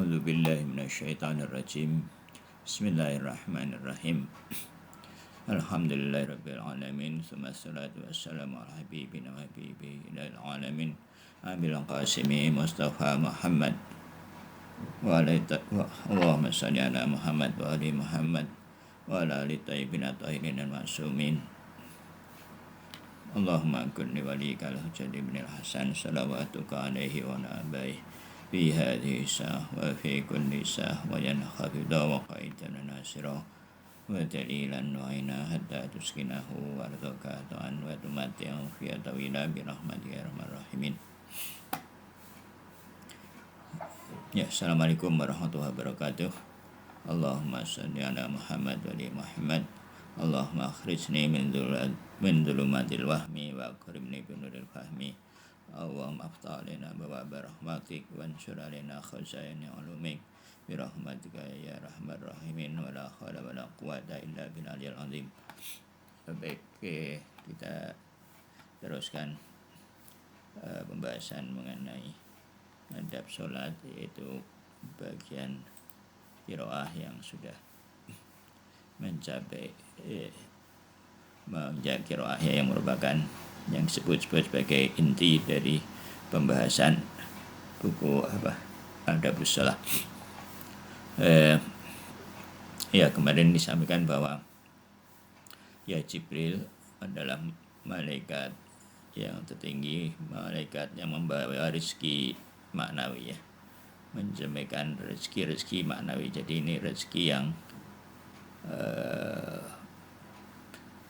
A'udzu billahi minasyaitonir rajim. Bismillahirrahmanirrahim. Alhamdulillahirabbil alamin. Wassalatu wassalamu ala habibina wa habibil alamin. Abil qasimi Mustafa Muhammad wa Allahumma shalli ala Muhammad wa ali Muhammad wa ala ali thayyibin tahirin ma'sumin. Allahumma kulli walika al-Hujjat ibn al-Hasan salawatuka alaihi wa ala abaihi fi hadhihi sa'ah wa fi kulli sa'ah wa yankhafidha wa qaidan nasira wa dalilan wa ina hatta tuskinahu wa ardaka ta'an wa tumati'u fi tawila bi rahmatika ya arhamar rahimin. Ya, assalamualaikum warahmatullahi wabarakatuh. Allahumma shalli ala Muhammad wa ali Muhammad. Allahumma akhrijni min dhulumatil wahmi wa akrimni bi nuril fahmi. Allahumma aftah alaina abwaaba rahmatik wa anshur alaina khazaini ulumik bi rahmatika ya arhamar rahimin wa la haula wa la quwwata illa billahil azim. Baik, kita teruskan pembahasan mengenai adab sholat, yaitu bagian qiraah yang sudah mencapai qiraah yang merupakan yang disebut sebagai inti dari pembahasan buku Adabus Shalah. Ya, kemarin disampaikan bahwa ya Jibril adalah malaikat yang tertinggi, malaikat yang membawa rezeki maknawi, ya, menjamin rezeki maknawi. Jadi ini rezeki yang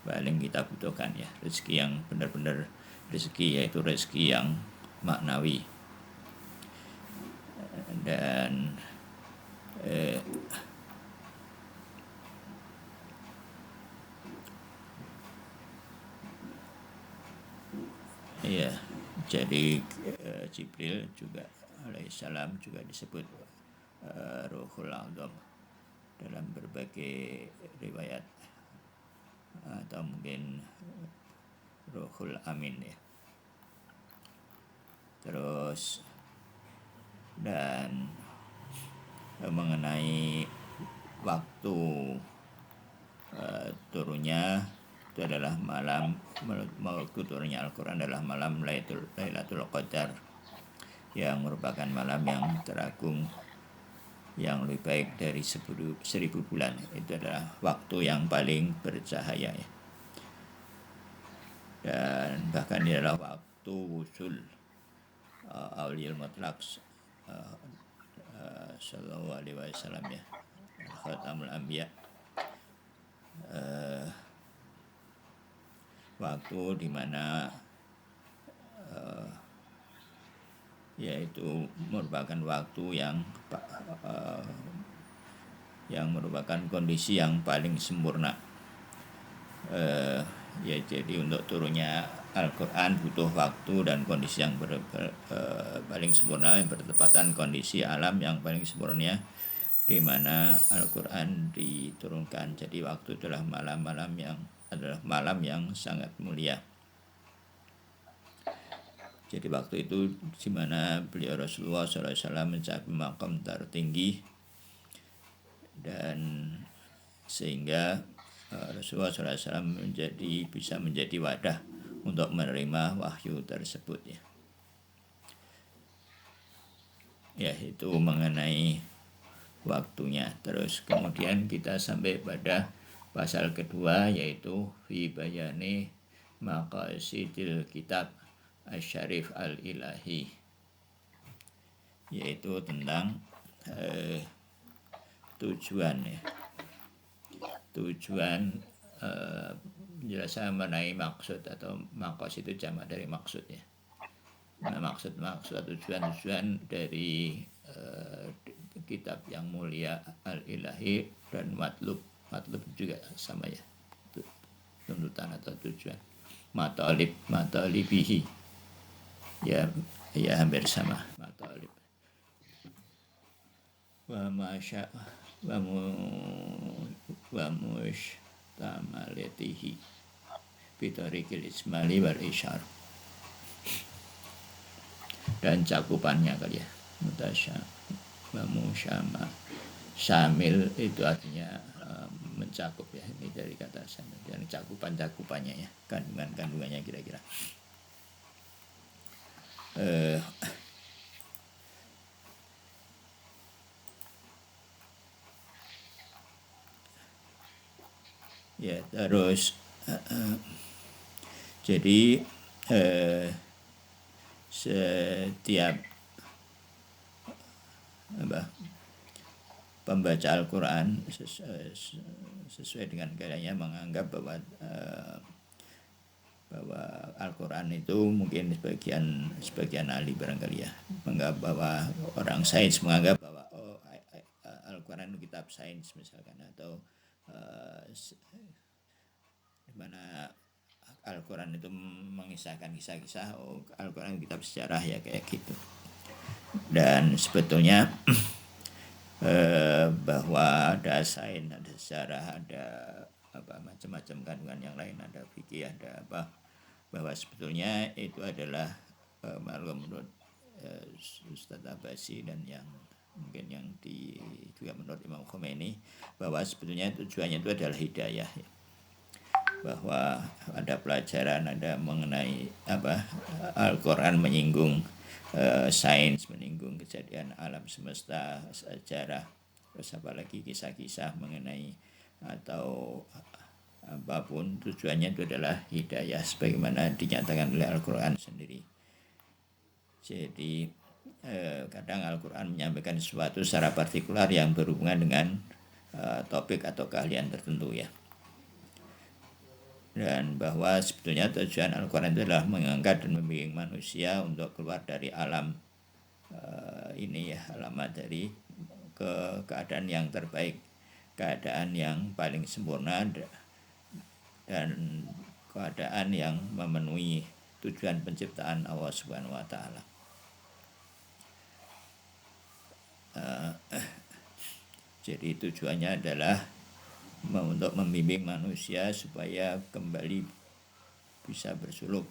paling kita butuhkan, ya, rezeki yang benar-benar rezeki, yaitu rezeki yang maknawi. Dan ya, jadi Jibril juga alaihissalam juga disebut Ruhul Azam dalam berbagai riwayat, atau mungkin Ruhul Amin, ya. Terus dan mengenai waktu turunnya, itu adalah waktu turunnya Al-Quran adalah malam Lailatul Qadar, yang merupakan malam yang teragung, yang lebih baik dari 1000 bulan. Itu adalah waktu yang paling bercahaya, ya. Dan bahkan ini adalah waktu wusul Auliyul Mutlaq sallallahu alaihi wasallam, ya, Khatamul Anbiya. Waktu di mana yaitu merupakan waktu yang merupakan kondisi yang paling sempurna. Ya, jadi untuk turunnya Al-Quran butuh waktu dan kondisi yang paling sempurna, yang bertepatan kondisi alam yang paling sempurna, di mana Al-Quran diturunkan. Jadi waktu itulah malam yang sangat mulia. Jadi waktu itu di mana beliau Rasulullah SAW mencapai maqam tertinggi, dan sehingga Rasulullah SAW bisa menjadi wadah untuk menerima wahyu tersebut, ya. Ya, itu mengenai waktunya. Terus kemudian kita sampai pada pasal kedua, yaitu fi bayani maqasidil kitab Asy-Syarif Al-Ilahi, yaitu tentang tujuan, ya. Tujuan penjelasan mengenai maksud, atau maqasid itu jamak dari maksud, ya. Nah, maksud tujuan dari kitab yang mulia Al-Ilahi, dan matlub juga sama, ya, tuntutan atau tujuan. Matalibihi, ya hampir sama, matalib. Wa masya wa mushtamalatihi bitarikil ismali wal isyar. Dan cakupannya kali, ya, mutasya Syama. Syamil itu artinya mencakup ya, ini dari kata syamil, dan cakupannya ya, kandungannya kira-kira. Ya terus jadi setiap pembaca Al-Quran sesuai dengan gayanya menganggap bahwa Al-Quran itu mungkin sebagian ahli barangkali ya menganggap bahwa orang sains menganggap bahwa Al-Quran itu kitab sains misalkan, atau di mana Al-Quran itu mengisahkan kisah-kisah, Al-Quran itu kitab sejarah ya, kayak gitu. Dan sebetulnya bahwa ada sains, ada sejarah, ada macam-macam kandungan yang lain, ada fikih, ada bahwa sebetulnya itu adalah menurut Ustadz Abbasi dan yang mungkin juga menurut Imam Khomeini, bahwa sebetulnya tujuannya itu adalah hidayah ya. Bahwa ada pelajaran, ada mengenai Al-Quran menyinggung sains, menyinggung kejadian alam semesta, sejarah, terus apalagi kisah-kisah mengenai atau apapun, tujuannya itu adalah hidayah sebagaimana dinyatakan oleh Al-Quran sendiri. Jadi kadang Al-Quran menyampaikan sesuatu secara partikular yang berhubungan dengan topik atau keahlian tertentu ya. Dan bahwa sebetulnya tujuan Al-Quran itu adalah mengangkat dan membimbing manusia untuk keluar dari alam ini ya, alam materi, ke keadaan yang terbaik, keadaan yang paling sempurna, dan keadaan yang memenuhi tujuan penciptaan Allah Subhanahu wa Ta'ala. Jadi tujuannya adalah untuk membimbing manusia supaya kembali bisa bersuluk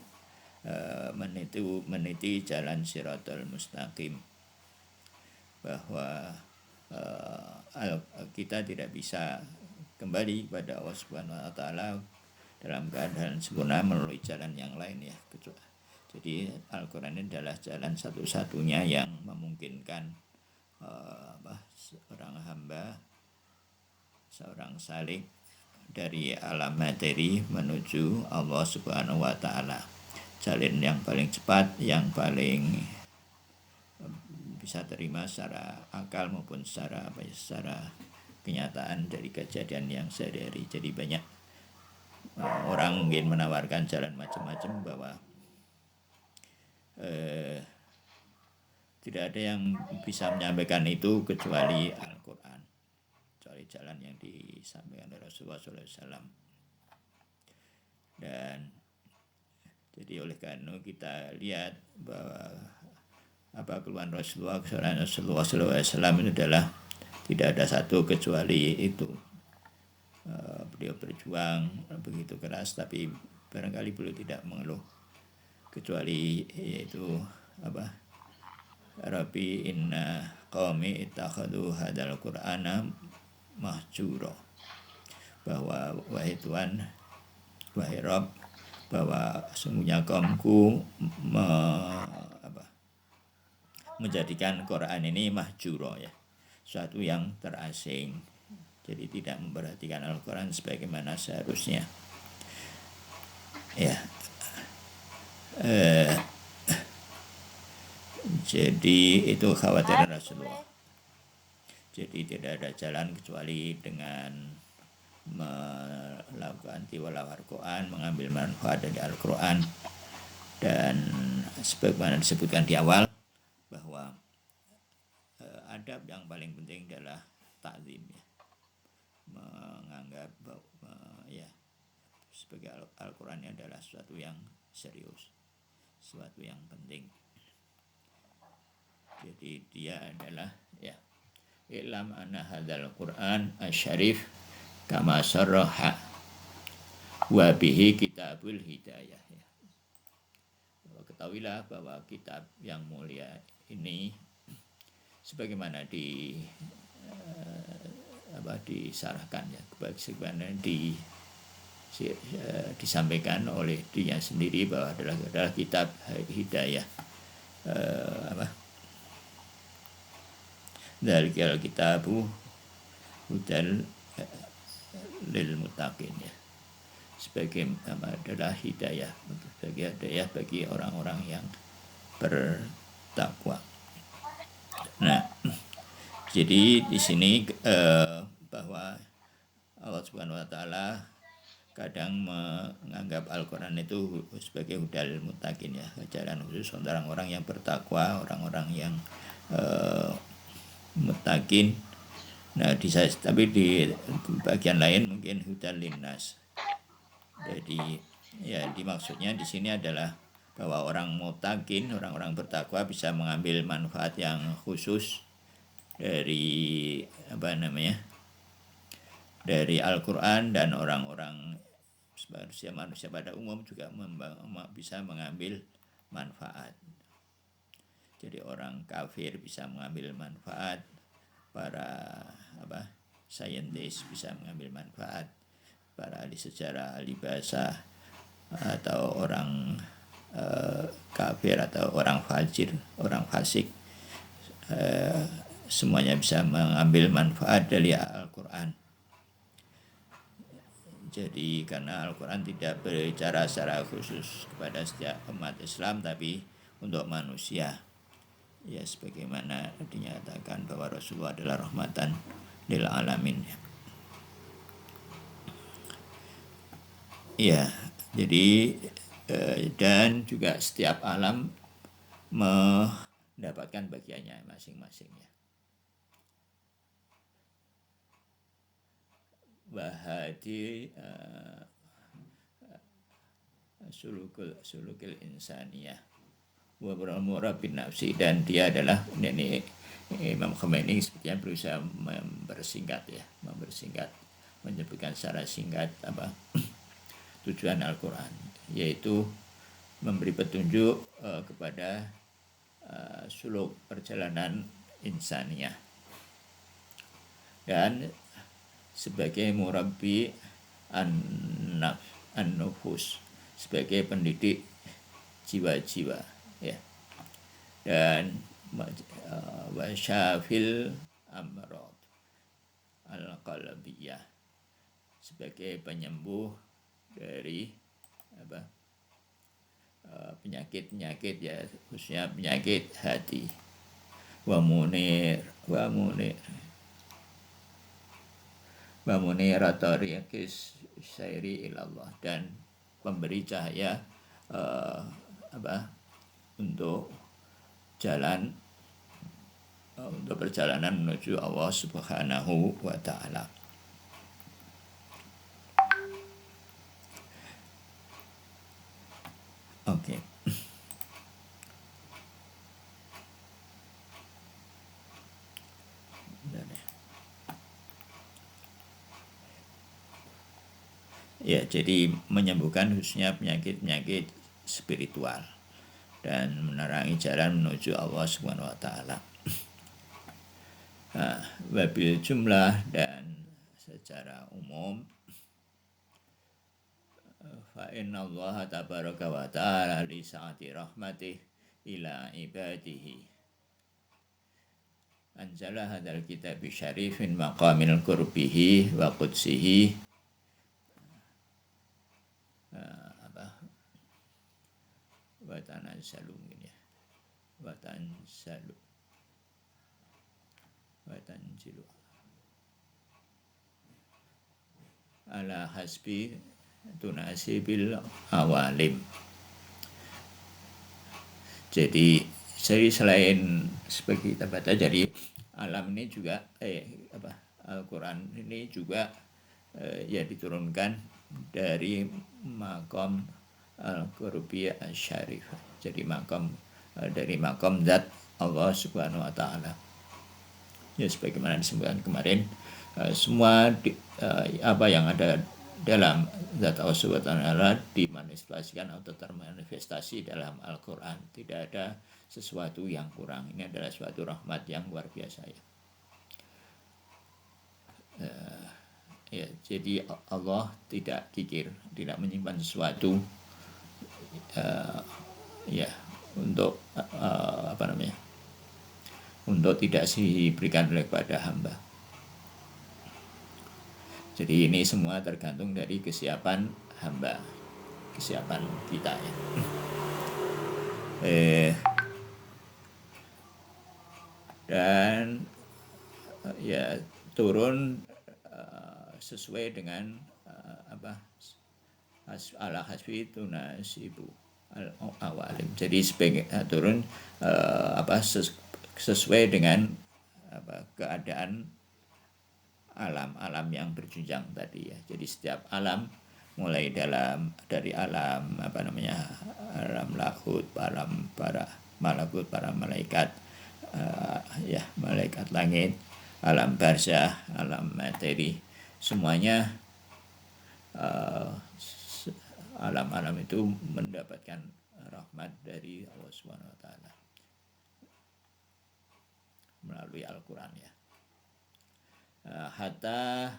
meniti jalan Shiratal Mustaqim, bahwa kita tidak bisa kembali pada Allah Subhanahu wa Ta'ala dalam keadaan sempurna melalui jalan yang lain ya. Jadi Al-Quran ini adalah jalan satu-satunya yang memungkinkan seorang hamba, seorang salik dari alam materi menuju Allah Subhanahu wa Ta'ala. Jalan yang paling cepat, yang paling bisa terima secara akal maupun secara kenyataan dari kejadian yang sehari-hari. Jadi banyak orang mungkin menawarkan jalan macam-macam, bahwa tidak ada yang bisa menyampaikan itu kecuali Al-Quran, kecuali jalan yang disampaikan oleh Rasulullah SAW. Dan jadi oleh karena kita lihat bahwa keluhan Rasulullah SAW itu adalah tidak ada satu kecuali itu. Beliau berjuang begitu keras, tapi barangkali beliau tidak mengeluh, kecuali yaitu Rabbi inna qaumi ittakhadhu hadzal qur'ana mahjura, bahwa wahai Tuhan, wahai Rabb, bahwa sesungguhnya kaumku menjadikan Quran ini mahjura ya, suatu yang terasing. Jadi tidak memperhatikan Al-Quran sebagaimana seharusnya ya. Jadi itu khawatiran Rasulullah. Jadi tidak ada jalan kecuali dengan melakukan tilawah Al-Quran, mengambil manfaat dari Al-Quran. Dan sebagaimana disebutkan di awal, bahwa adab yang paling penting adalah ta'zim ya. Menganggap bahwa sebagai Al-Quran adalah sesuatu yang serius, sesuatu yang penting. Jadi dia adalah I'lam anna hadzal Qur'an asy-syarif kama sarraha wa bihi kitabul hidayah ya. Ketahuilah bahwa kitab yang mulia ini sebagaimana disarahkan ya, sebagaimana disampaikan oleh dirinya sendiri bahwa adalah kitab hidayah, dzalikal kitabu hudal lil muttaqin ya, sebagai adalah hidayah bagi orang-orang yang bertakwa. Nah, jadi di sini bahwa Allah Subhanahu wa taala kadang menganggap Al-Qur'an itu sebagai hudal muttaqin ya, jalan khusus orang-orang yang bertakwa, orang-orang yang muttaqin. Nah, tapi di bagian lain mungkin hudal linnas. Jadi ya dimaksudnya di sini adalah bahwa orang muttaqin, orang-orang bertakwa bisa mengambil manfaat yang khusus dari dari Al-Qur'an, dan orang-orang manusia pada umum juga bisa mengambil manfaat. Jadi orang kafir bisa mengambil manfaat, para saintis bisa mengambil manfaat, para ahli sejarah, ahli bahasa, atau orang kafir atau orang fajir, orang fasik, semuanya bisa mengambil manfaat dari Al-Qur'an. Jadi karena Al-Qur'an tidak berbicara secara khusus kepada setiap umat Islam, tapi untuk manusia. Ya, sebagaimana dinyatakan bahwa Rasulullah adalah rahmatan lil alamin. Ya, jadi dan juga setiap alam mendapatkan bagiannya masing-masing ya. Bahadi sulukil insaniyah wa bin nafsi, dan dia adalah ini Imam Khomeini sepertinya berusaha mempersingkat, menyebutkan secara singkat tujuan Al-Qur'an, yaitu memberi petunjuk kepada suluk perjalanan insaniyah, dan sebagai murabbi an-nufus, sebagai pendidik jiwa-jiwa ya, dan wasyafil amrad al-qalbiyah, sebagai penyembuh dari penyakit-penyakit ya, khususnya penyakit hati. Wa munir tariqis syairi ilallah, dan pemberi cahaya untuk perjalanan menuju Allah Subhanahu wa taala. Oke. Ya, jadi menyembuhkan khususnya penyakit-penyakit spiritual dan menerangi jalan menuju Allah Subhanahu wa taala. Wabil jumlah, dan secara umum, fa inna Allah tabaraka wa ta'ala li sa'ati rahmatih ila ibadihi anzala hadzal kitab syarifin maqamil qurbihi wa qudsihi watanzilu ala hasbi tunasibil awalim. Jadi selain sebagai kita baca, jadi alam ini juga Al-Qur'an ini juga ya diturunkan dari makom al-qurbiyah syarifah. Jadi dari makom zat Allah Subhanahu wa taala. Ya, sebagaimana disebutkan kemarin, semua apa yang ada dalam zat Allah Subhanahu wa taala dimanifestasikan atau termanifestasi dalam Al-Qur'an. Tidak ada sesuatu yang kurang. Ini adalah suatu rahmat yang luar biasa ya. Ya, jadi Allah tidak kikir, tidak menyimpan sesuatu ya untuk untuk tidak diberikan kepada hamba. Jadi ini semua tergantung dari kesiapan hamba, kesiapan kita ya. Dan ya turun sesuai dengan ala hasbi tunasibu awalim. Jadi sebagai turun sesuai dengan keadaan alam yang berjenjang tadi ya. Jadi setiap alam mulai dari alam alam lahut, alam para malakut, para malaikat ya, malaikat langit, alam barzah, alam materi, semuanya alam-alam itu mendapatkan rahmat dari Allah Subhanahu wa taala melalui Al-Qur'an ya. Hatta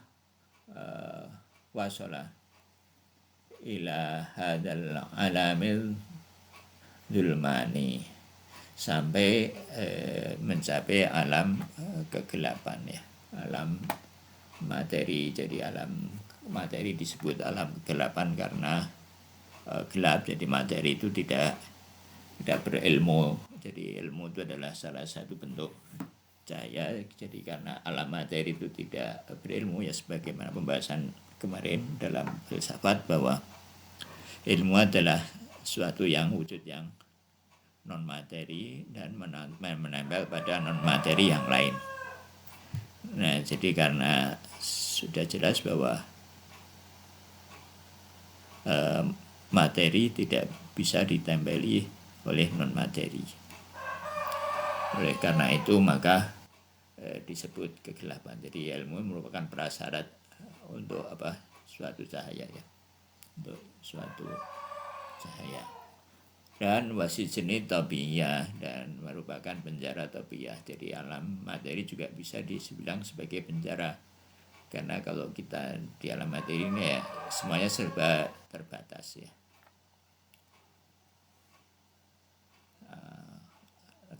wasala ila hadal alamil zulmani, sampai mencapai alam kegelapan ya, alam materi. Jadi alam materi disebut alam kegelapan karena gelap, jadi materi itu tidak berilmu. Jadi ilmu itu adalah salah satu bentuk cahaya. Jadi karena alam materi itu tidak berilmu ya, sebagaimana pembahasan kemarin dalam filsafat bahwa ilmu adalah suatu yang wujud yang non materi dan menempel pada non materi yang lain. Nah, jadi karena sudah jelas bahwa materi tidak bisa ditempeli oleh non materi. Oleh karena itu maka disebut kegelapan. Jadi ilmu merupakan prasyarat untuk suatu cahaya ya, untuk suatu cahaya. Dan wasijni tabiyah, dan merupakan penjara tabiyah. Jadi alam materi juga bisa dibilang sebagai penjara, karena kalau kita di alam materi ini ya semuanya serba terbatas ya.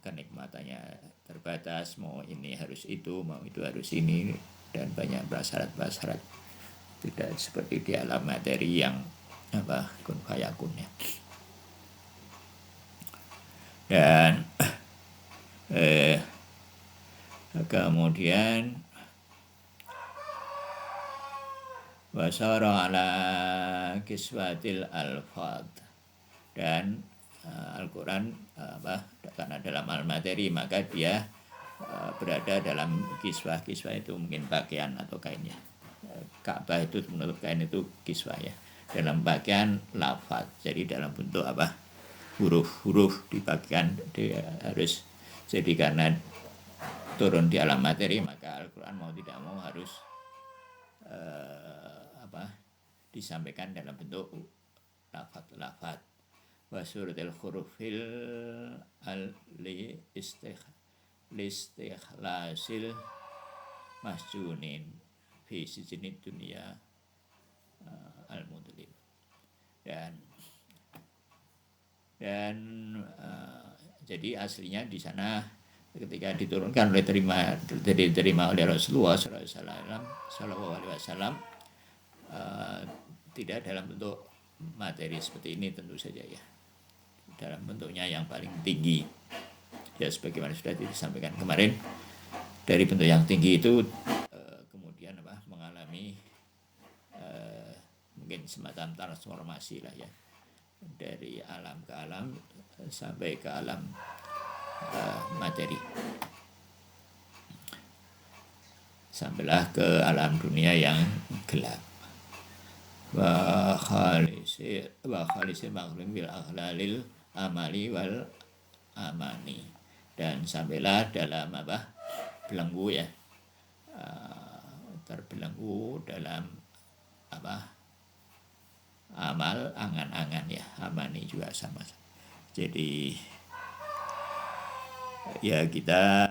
Kenikmatannya terbatas, mau ini harus itu, mau itu harus ini, dan banyak prasyarat-prasyarat. Tidak seperti di alam materi yang kun fayakun ya. Dan kemudian wasara ala kiswatil alfad, dan Al-Quran karena dalam al-materi maka dia berada dalam kiswah-kiswah itu, mungkin pakaian atau kainnya. Ka'bah itu menutup kain itu kiswah ya, dalam pakaian lafaz. Jadi dalam bentuk huruf-huruf di pakaian dia harus. Jadi karena turun di alam materi maka Al-Quran mau tidak mau harus disampaikan dalam bentuk lafaz. Wa suratil hurufil listikhlasil masjunin fi sijnid dunia al-mudlim. Dan jadi aslinya di sana ketika diturunkan diterima oleh Rasulullah Sallallahu Alaihi Wasallam tidak dalam bentuk materi seperti ini tentu saja ya, dalam bentuknya yang paling tinggi ya, sebagaimana sudah disampaikan kemarin. Dari bentuk yang tinggi itu kemudian mengalami mungkin semacam transformasi lah ya, dari alam ke alam sampai ke alam materi, sampailah ke alam dunia yang gelap. Wa khalisi maghrim bil akhlalil amali wal amani, dan sampailah dalam belenggu ya, terbelenggu dalam amal, angan-angan ya, amani juga sama. Jadi Ya kita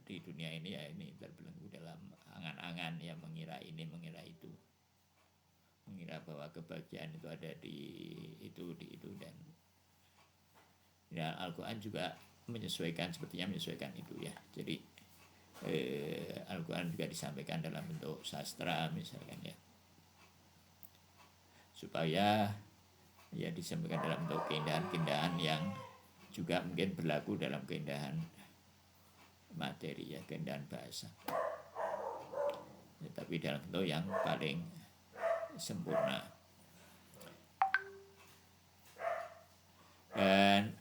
di dunia ini ya ini terbelenggu dalam angan-angan yang mengira ini mengira itu, mengira bahwa kebahagiaan itu ada di itu dan ya Al-Quran juga sepertinya menyesuaikan itu ya. Jadi Al-Quran juga disampaikan dalam bentuk sastra misalkan ya, supaya ya disampaikan dalam bentuk keindahan-keindahan yang juga mungkin berlaku dalam keindahan materi ya, keindahan bahasa ya, tapi dalam bentuk yang paling sempurna. Dan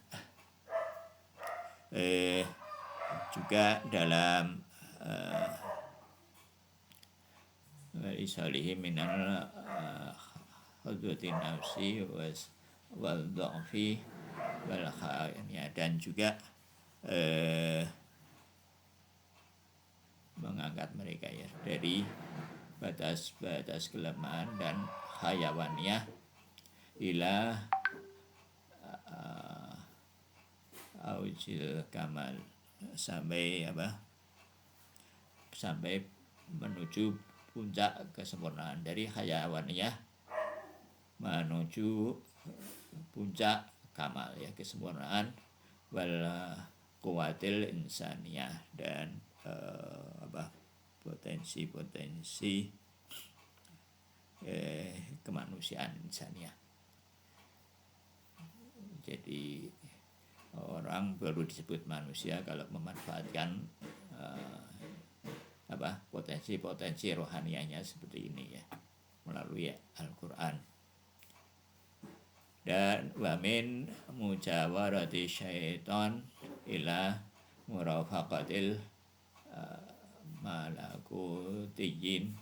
juga dalam isalihi minal khudwati nafsi wal dha'fi wal khayanya, dan juga mengangkat mereka ya dari batas-batas kelemahan dan hayawaniyah ila aujil kamal, sampai menuju puncak kesempurnaan, dari hayawaniyah menuju puncak kamal ya, kesempurnaan, wal kuwatil insaniyah, dan potensi kemanusiaan insaniyah. Jadi orang baru disebut manusia kalau memanfaatkan potensi rohanianya seperti ini ya, melalui Al-Quran. Dan wamin mujawarati syaitan ila murafaqatil malakutiyin,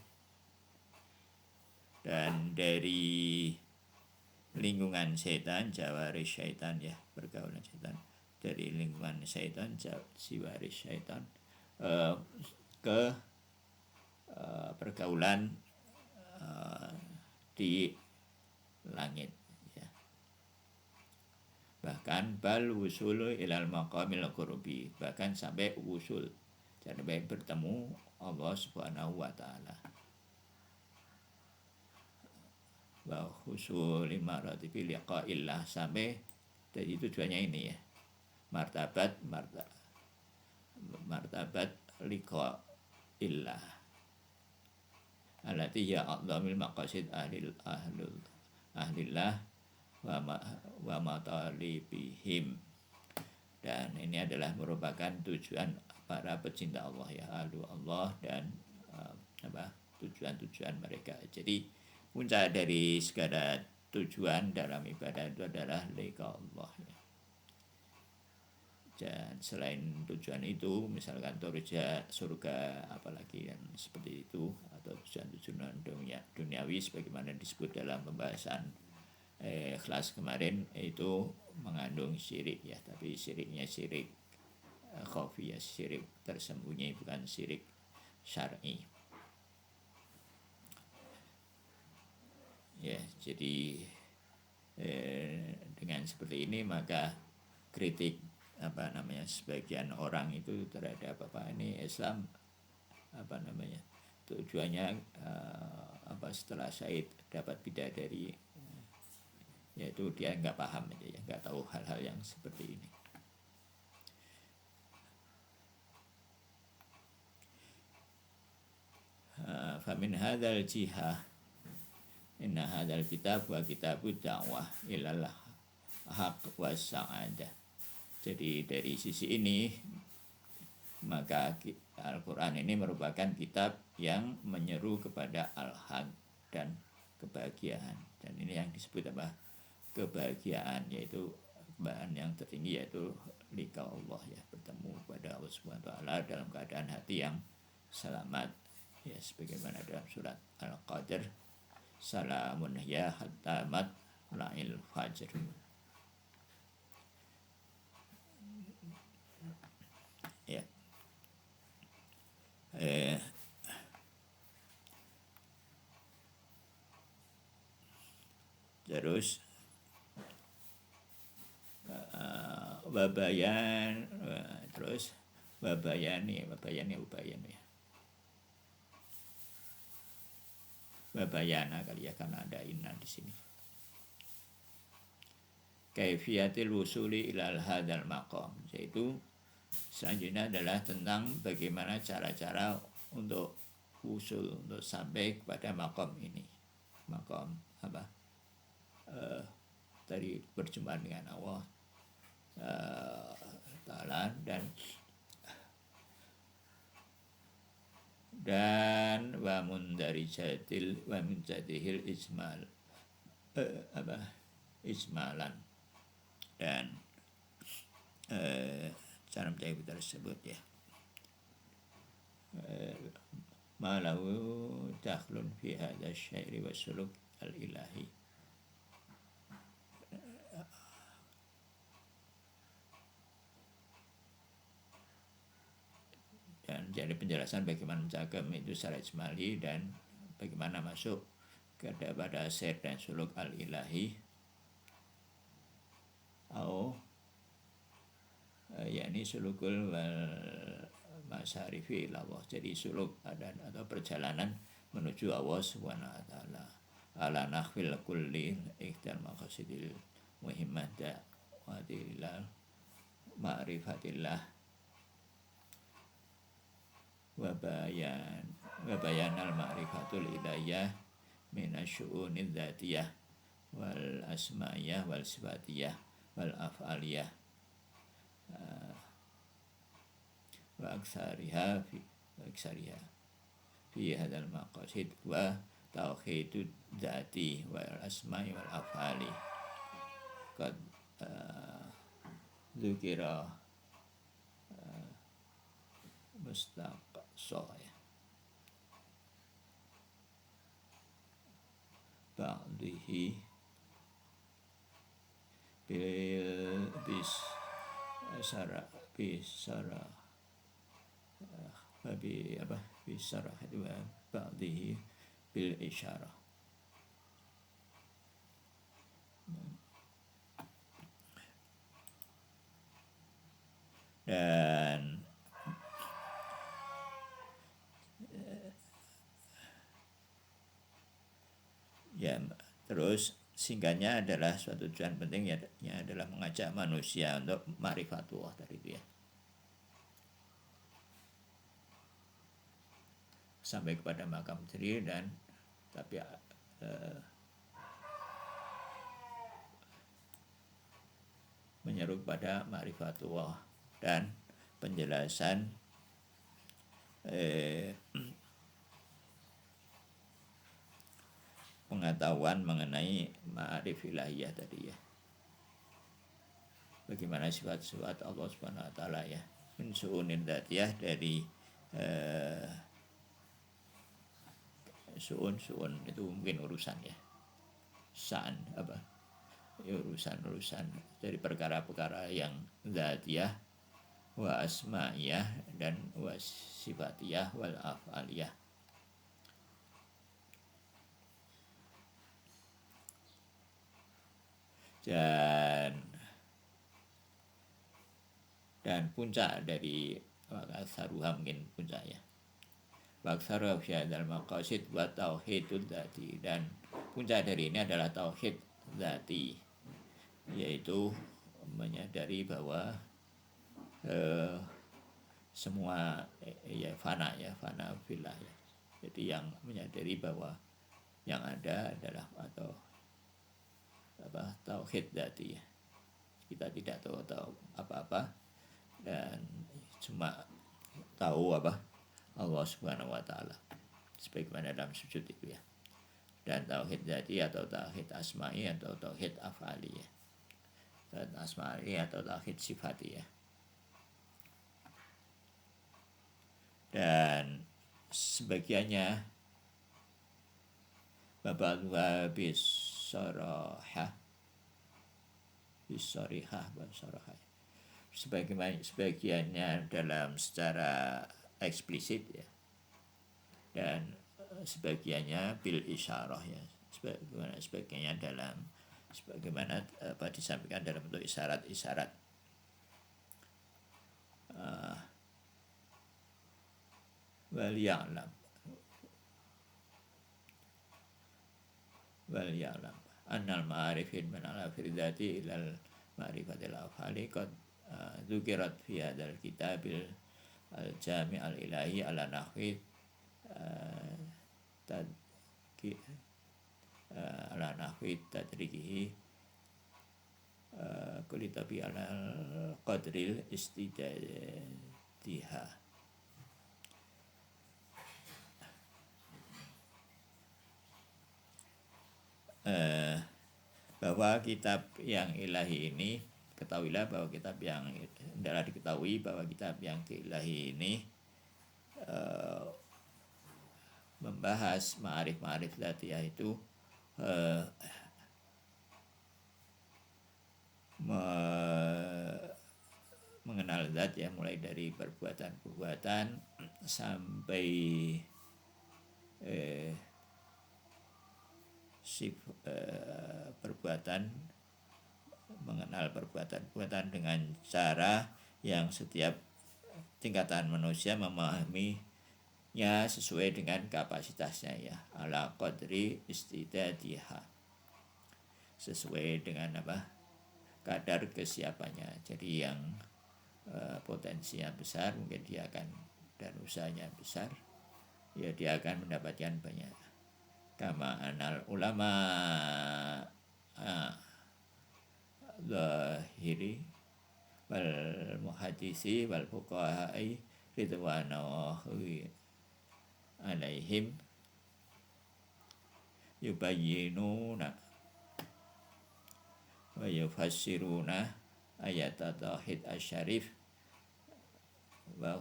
dan dari lingkungan setan, jawari syaitan ya, pergaulan setan, dari lingkungan setan, jiwari syaitan, ke pergaulan di langit ya. Bahkan bal wusulu ilal maqamil qurbi, bahkan sampai wusul, sampai bertemu Allah Subhanahu wa taala. Wa husuli maratibi liqa'illah, sampai dari tujuannya ini ya, martabat liqa'illah allati ya a'dhamil maqasid ahlillah wa matalibihim, dan ini adalah merupakan tujuan para pecinta Allah ya, ahlu Allah, dan tujuan-tujuan mereka. Jadi puncak dari segala tujuan dalam ibadah itu adalah liqa Allah ya. Dan selain tujuan itu, misalkan surga apalagi yang seperti itu, atau tujuan-tujuan duniawi sebagaimana disebut dalam pembahasan kelas kemarin, itu mengandung syirik ya, tapi syiriknya syirik khafi ya, syirik tersembunyi, bukan syirik syar'i ya. Jadi dengan seperti ini maka kritik sebagian orang itu terhadap ini Islam tujuannya setelah Said dapat bidadari, yaitu dia nggak paham aja ya, nggak tahu hal-hal yang seperti ini. Famin hadzal jihah inna hadzal kitab wa kitabud da'wah ilal haq was sa'adah. Jadi dari sisi ini maka Al-Quran ini merupakan kitab yang menyeru kepada al-haq dan kebahagiaan, dan ini yang disebut kebahagiaan, yaitu kebahagiaan yang tertinggi, yaitu liqa Allah ya, bertemu kepada Allah Subhanahu wa taala dalam keadaan hati yang selamat ya, sebagaimana dalam surat Al-Qadr, salamun ya hatta matla'il fajr ya. Terus terus wabayani ubayan ya. Wabayana kali ya, karena ada inna di sini. Kaifiyatil wusuli ilal hadzal maqam, yaitu selanjutnya adalah tentang bagaimana cara-cara untuk usul, untuk sampai kepada makom ini. Makom apa? Tadi berjumpa dengan Allah Ta'ala dan wa munjadihil ismal ismalan, dan cara mencari tersebut ya, malahu dakhlun fi hadza syairi wa suluk al-ilahi. Dan jadi penjelasan bagaimana mencagam itu secara ismali dan bagaimana masuk kepada syair dan suluk al-ilahi, yakni sulukul masyarifi ilallah, jadi suluk atau perjalanan menuju Allah Subhanahu wa taala ala nahwil kulli ikhtiar maqasidil muhimmat wa dilal ma'rifatillah wa bayan al ma'rifatul ilahiyah minasyu'unid dzatiyah wal asma'iyah wal sifatiyah wal af'aliyah wa aksariha fi hadzal maqasid wa tauhidud dzati wal asma'i wal af'ali qad dzukira mustaqsa ya ba'dihi bisarah wa ba'dihi bil isyarah. Dan ya, terus singkatnya adalah suatu tujuan pentingnya adalah mengajak manusia untuk ma'rifatullah tadi itu ya, sampai kepada makam sendiri, dan tapi menyeru kepada ma'rifatullah dan penjelasan pengetahuan mengenai ma'arif ilahiyah tadi ya, bagaimana sifat-sifat Allah Subhanahu wa taala ya, min su'unid dzatiyah, dari su'un itu mungkin urusan ya, sa'an apa ya, urusan dari perkara-perkara yang dzatiyah wa asma'iyah dan wa sifatiyah wal af'aliyah. Dan puncak dari aksaruha, mungkin puncaknya aksaruha fi hadzal maqasid wa tauhidud dzati, dan puncak dari ini adalah tauhid dzati, yaitu menyadari bahwa semua ya fana fillah ya. Jadi yang menyadari bahwa yang ada adalah atau tauhid dzati ya. Kita tidak tahu apa-apa dan cuma tahu Allah Subhanahu wa taala sebagaimana dalam sujud itu ya. Dan tauhid dzati atau tauhid asma'i atau tauhid af'ali ya. Dan asma'i atau tauhid sifati ya. Dan sebagiannya baba'luha bisarahah sebagiannya dalam secara eksplisit ya, dan sebagiannya bil isyarah ya, sebagiannya dalam sebagaimana disampaikan dalam bentuk isyarat wal ya'lam annal ma'arifin min al-firdati ilal ma'rifatil afali qad dzukirat fi hadzal kitabil al-jami' al-ilahi ala nahwi ala nahwi tadrikihi kulitabi ala qadril istidadiha. Bahwa kitab yang ilahi ini, ketahuilah bahwa kitab yang adalah diketahui bahwa kitab yang ilahi ini membahas ma'arif dzatiyah itu mengenal zat ya, mulai dari perbuatan-perbuatan sampai perbuatan, mengenal perbuatan-perbuatan dengan cara yang setiap tingkatan manusia memahaminya sesuai dengan kapasitasnya ya, ala qadri istidadiha, sesuai dengan kadar kesiapannya. Jadi yang potensinya besar mungkin dia akan, dan usahanya besar ya, dia akan mendapatkan banyak. Kama anal ulama zahiri wal muhadisi wal fuqahai ridwanullahi alaihim yubayyinuna wa yufassiruna ayat tauhid asyarif wa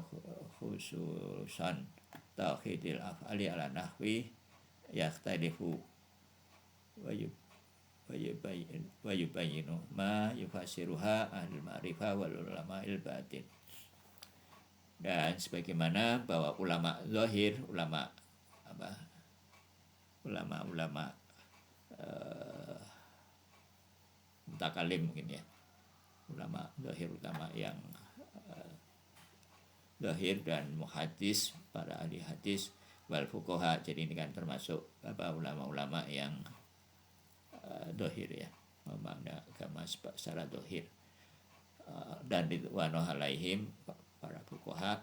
khususan tauhidil af'ali ala nahwi yakhtalifu wa yubayyinu ma yufassiruha ahlul ma'rifah wal ulama'il batin. Dan sebagaimana bahwa ulama zahir, ulama mutakalim mungkin ya, ulama zahir, ulama yang zahir, dan muhadis, para ahli hadis, wal fuqaha, jadi ini kan termasuk ulama-ulama yang zahir ya, memandang agama secara zahir, dan ridwanu alaihim, para fuqaha,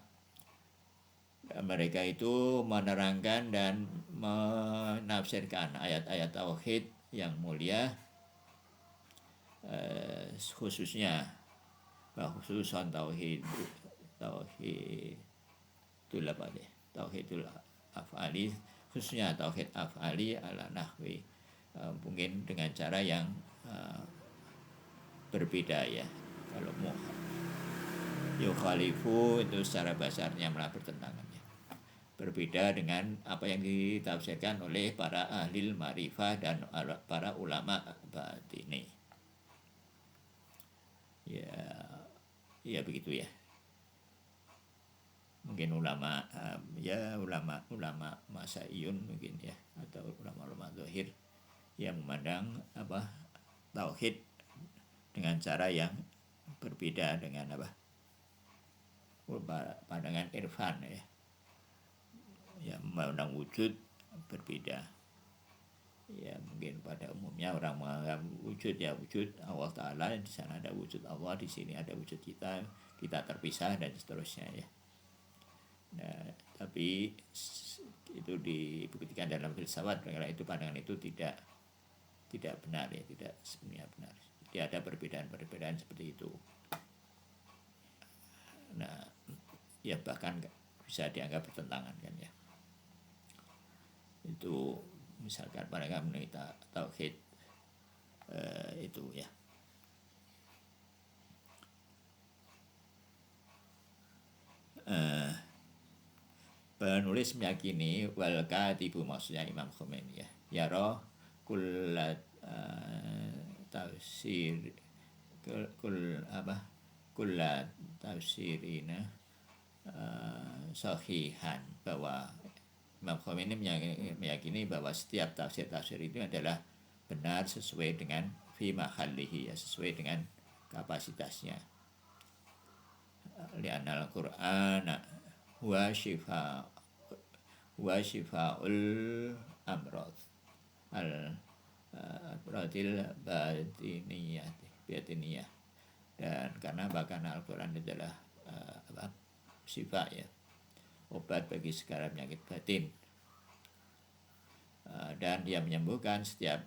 mereka itu menerangkan dan menafsirkan ayat-ayat tauhid yang mulia, khususnya khususan tauhidul af'ali, khususnya tauhid af'ali ala nahwi, mungkin dengan cara yang berbeda ya. Kalau yukhalifu itu secara bahasanya malah bertentangan ya, berbeda dengan apa yang ditafsirkan oleh para ahli ma'rifah dan para ulama batini ya begitu ya. Mungkin ulama ulama masaiyun mungkin ya, atau ulama zahir yang memandang tauhid dengan cara yang berbeda dengan pandangan irfan ya, yang memandang wujud berbeda ya. Mungkin pada umumnya orang menganggap wujud ya wujud Allah Ta'ala, di sana ada wujud Allah, di sini ada wujud kita terpisah dan seterusnya ya. Nah, tapi itu dibuktikan dalam filsafat, karena itu pandangan itu tidak benar ya, tidak sebenarnya benar. Jadi ada perbedaan seperti itu. Nah, ya bahkan bisa dianggap bertentangan kan ya. Itu misalkan pandangan mengenai tauhid itu ya. Penulis meyakini, wal katibu maksudnya Imam Khomeini ya, yara kulla tafsir kulla tafsirina sahihan, bahwa Imam Khomeini meyakini bahwa setiap tafsir itu adalah benar sesuai dengan fi mahallihi ya, sesuai dengan kapasitasnya. li'anal Qur'ana wa shifaul amrad al-amradil batiniyah. Dan karena bahkan Al-Quran adalah syifa ya, obat bagi segala penyakit batin, dan dia menyembuhkan setiap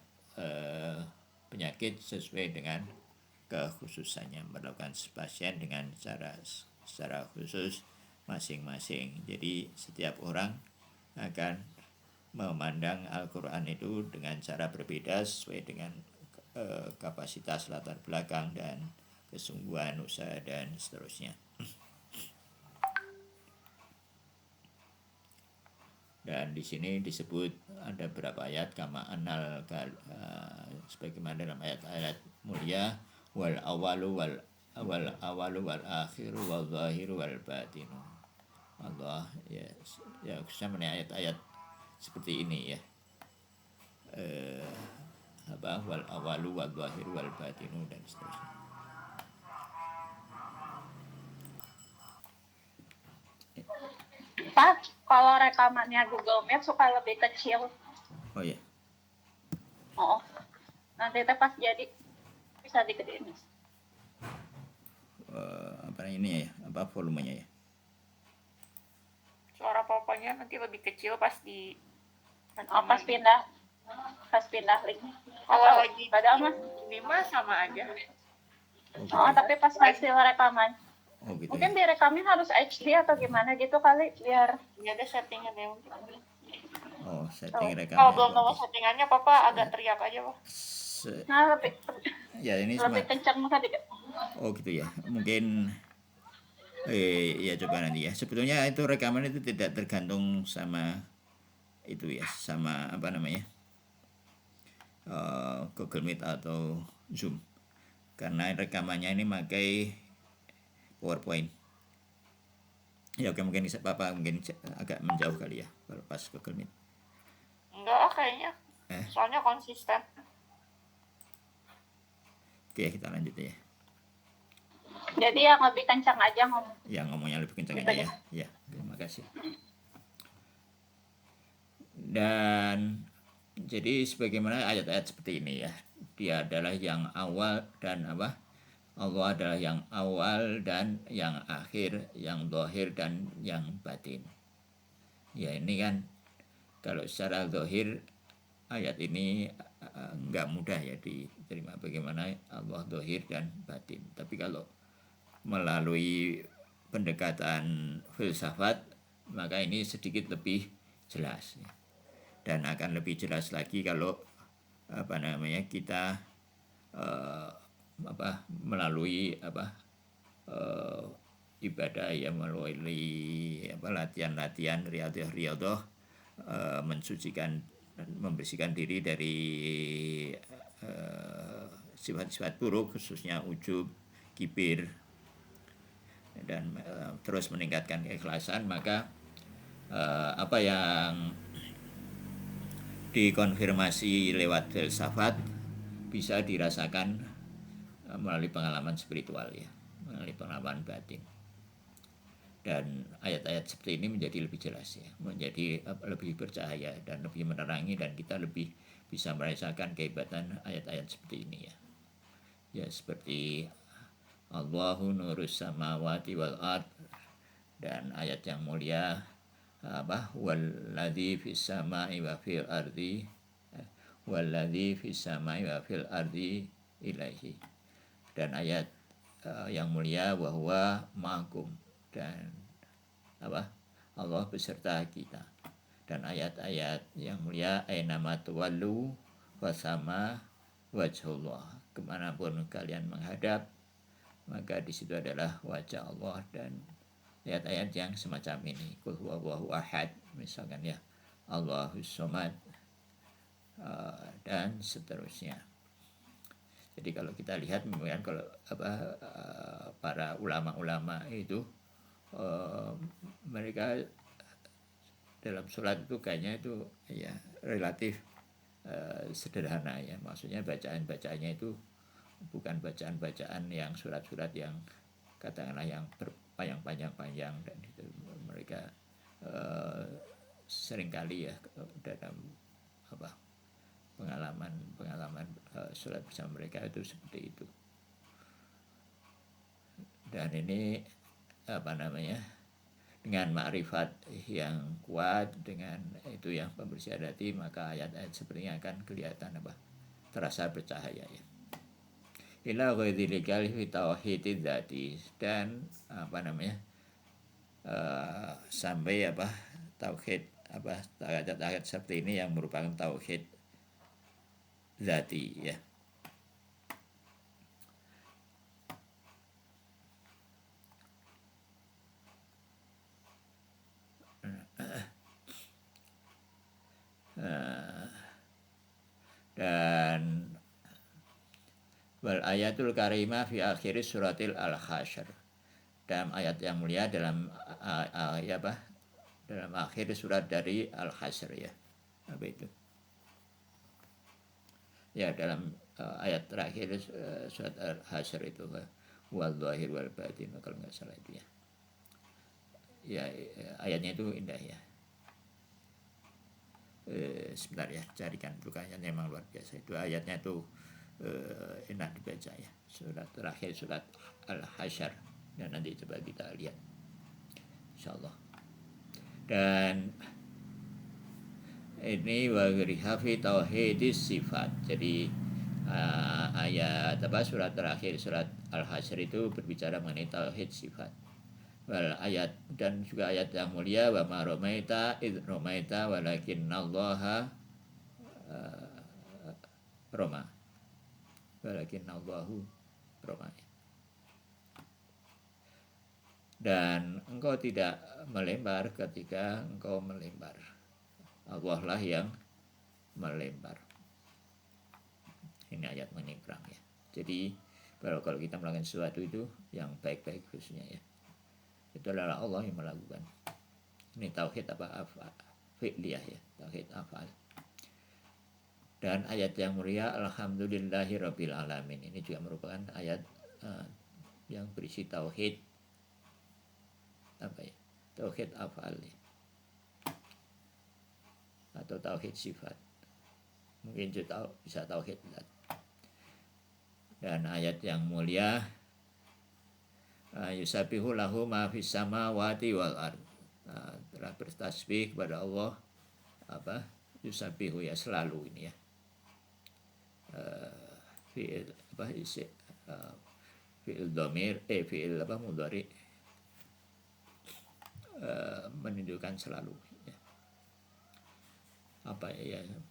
penyakit sesuai dengan kekhususannya, melakukan pasien dengan secara khusus masing-masing. Jadi setiap orang akan memandang Al-Quran itu dengan cara berbeda sesuai dengan kapasitas latar belakang dan kesungguhan usaha dan seterusnya. Dan di sini disebut ada beberapa ayat kama anal sebagaimana dalam ayat-ayat mulia, wal awalu wal akhiru wal zahiru wal batinu. Allah ya khususnya mengenai ayat-ayat seperti ini ya, wal awalu wal zahiru wal batinu dan seterusnya. Pak, kalau rekamannya Google Meet suka lebih kecil. Oh ya. Oh, nanti teh pas jadi bisa digedein. Apa ini ya? Apa volumenya ya? Suara papanya nanti lebih kecil pas di pas pindah link. Kalau lagi padahal mah ini mah sama aja. Tapi pas hasil rekaman. Oh gitu. Mungkin ya? direkamnya harus HD atau gimana gitu kali biar ada settingan ya. Oh, setting rekaman. Kalau belum tahu settingannya, Papa agak teriak aja, Pak. lebih ya ini lebih kencang sedikit. Oh gitu ya. Mungkin ya coba nanti ya. Sebetulnya itu rekaman itu tidak tergantung sama itu ya, sama apa namanya? Google Meet atau Zoom. Karena rekamannya ini pakai PowerPoint. Ya oke, mungkin Papa mungkin agak menjauh kali ya kalau pas Google Meet. Enggak kayaknya. Soalnya konsisten. Oke, kita lanjut ya. Jadi yang lebih kencang aja ngomong. Ya, ngomongnya lebih kencang aja ya. Ya, terima kasih. Dan jadi sebagaimana ayat-ayat seperti ini ya, dia adalah yang awal dan apa? Allah adalah yang awal dan yang akhir, yang zahir dan yang batin. Ya ini kan kalau secara zahir ayat ini nggak mudah ya diterima bagaimana Allah zahir dan batin. Tapi kalau melalui pendekatan filsafat maka ini sedikit lebih jelas ya. Dan akan lebih jelas lagi kalau kita melalui ibadah ya, melalui latihan riyadhah mensucikan dan membersihkan diri dari sifat-sifat buruk khususnya ujub, kibir, dan terus meningkatkan keikhlasan, maka apa yang dikonfirmasi lewat filsafat bisa dirasakan melalui pengalaman spiritual ya, melalui pengalaman batin. Dan ayat-ayat seperti ini menjadi lebih jelas ya, menjadi lebih bercahaya dan lebih menerangi, dan kita lebih bisa merasakan kehebatan ayat-ayat seperti ini ya. Ya seperti Allahu nurus samawati wal ard, dan ayat yang mulia walladzi fis samai wa fil ardi walladzi fis samai wa fil ardi ilaihi, dan ayat yang mulia bahwa ma'akum, dan Allah beserta kita, dan ayat-ayat yang mulia ainama tuwallu fasama wajhullah, kemanapun kalian menghadap maka di situ adalah wajah Allah, dan ayat-ayat yang semacam ini, qul huwallahu ahad misalkan ya, Allahus somad, dan seterusnya. Jadi kalau kita lihat memang kalau para ulama-ulama itu mereka dalam sholat itu kayaknya itu ya relatif sederhana ya, maksudnya bacaan-bacaannya itu bukan bacaan-bacaan yang surat-surat yang katakanlah yang panjang-panjang, dan itu mereka seringkali ya dalam pengalaman sholat bersama mereka itu seperti itu. Dan ini dengan makrifat yang kuat, dengan itu yang pembersihan hati, maka ayat-ayat sepertinya akan kelihatan terasa bercahaya ya. Ila ghaidzikal fi tauhidid dzati, dan sampai tauhid ayat-ayat seperti ini yang merupakan tauhid dzati ya. Dan wal ayatul karimah fi akhir suratil al-hasyr, dalam ayat yang mulia dalam dalam akhir surat dari al-hasyr ya. Apa itu? Ya, dalam ayat terakhir surat al-hasyr itu wal zahir wal batin, kalau nggak salah itu ya. Ya, ayatnya itu indah ya. Sebentar ya, carikan dulu, ayatnya memang luar biasa. Itu ayatnya itu enak dibaca ya. Surat terakhir surat al-hasyr, dan nanti coba kita lihat insyaallah. Dan ini wa fi tauhidis sifat. Jadi ayat surat terakhir surat al-hasyr itu berbicara mengenai tauhid sifat. Wal ayat, dan juga ayat yang mulia, wa ma ramaita id ramaita walakinnallaha rama, walakinnallahu rama. Dan engkau tidak melempar ketika engkau melempar, Allah lah yang melempar. Ini ayat mengenai perang ya. Jadi kalau kita melakukan sesuatu itu yang baik-baik khususnya ya, itu adalah Allah yang melakukan. Ini tauhid fi'liyah ya, tauhid afal. Dan ayat yang mulia alhamdulillahirabbil alamin, ini juga merupakan ayat yang berisi tauhid tauhid afal ya, atau tauhid sifat, mungkin juga bisa tauhid zat. Dan ayat yang mulia yusabbihu lahu ma fis samawati wal ard, telah bertasbih kepada Allah yusabbihu ya, selalu ini ya, fi'il fi'il dhamir fi'il mudhari, menunjukkan selalu ya.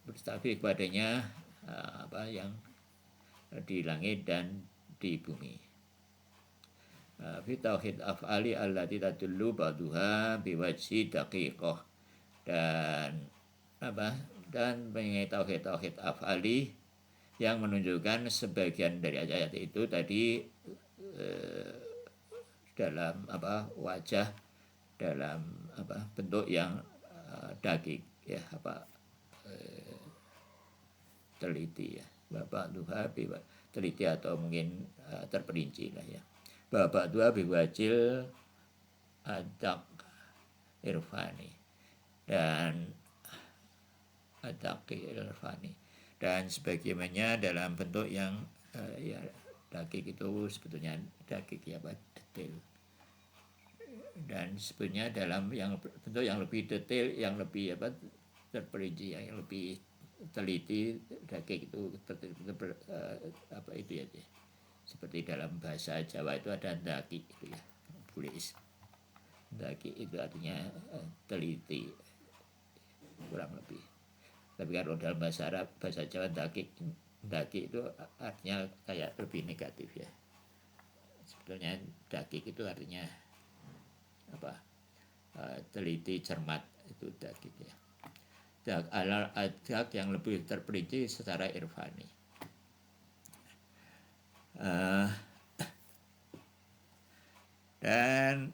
Bertasbih kepadanya yang di langit dan di bumi. Fi tauhid af'ali allati tadullu ba'duha biwajhi daqiqah, dan mengenai tauhid af'ali yang menunjukkan sebagian dari ayat itu tadi dalam wajah, dalam bentuk yang daging ya, teliti ya, ba'duha teliti atau mungkin terperinci lah ya. Bapak dua biwajil adak irfani, dan adak irfani, dan sebagaimana dalam bentuk yang ya, daging itu sebetulnya daging ya, detail, dan sebetulnya dalam yang bentuk yang lebih detail, yang lebih terperinci, yang lebih teliti, daging itu itu ya, seperti dalam bahasa Jawa itu ada daki itu ya, tulis daki itu artinya teliti kurang lebih. Tapi kalau dalam bahasa Arab, bahasa Jawa, daki itu artinya kayak lebih negatif ya. Sebetulnya daki itu artinya teliti, cermat, itu daki ya. Adak yang lebih terperinci secara irfani. Dan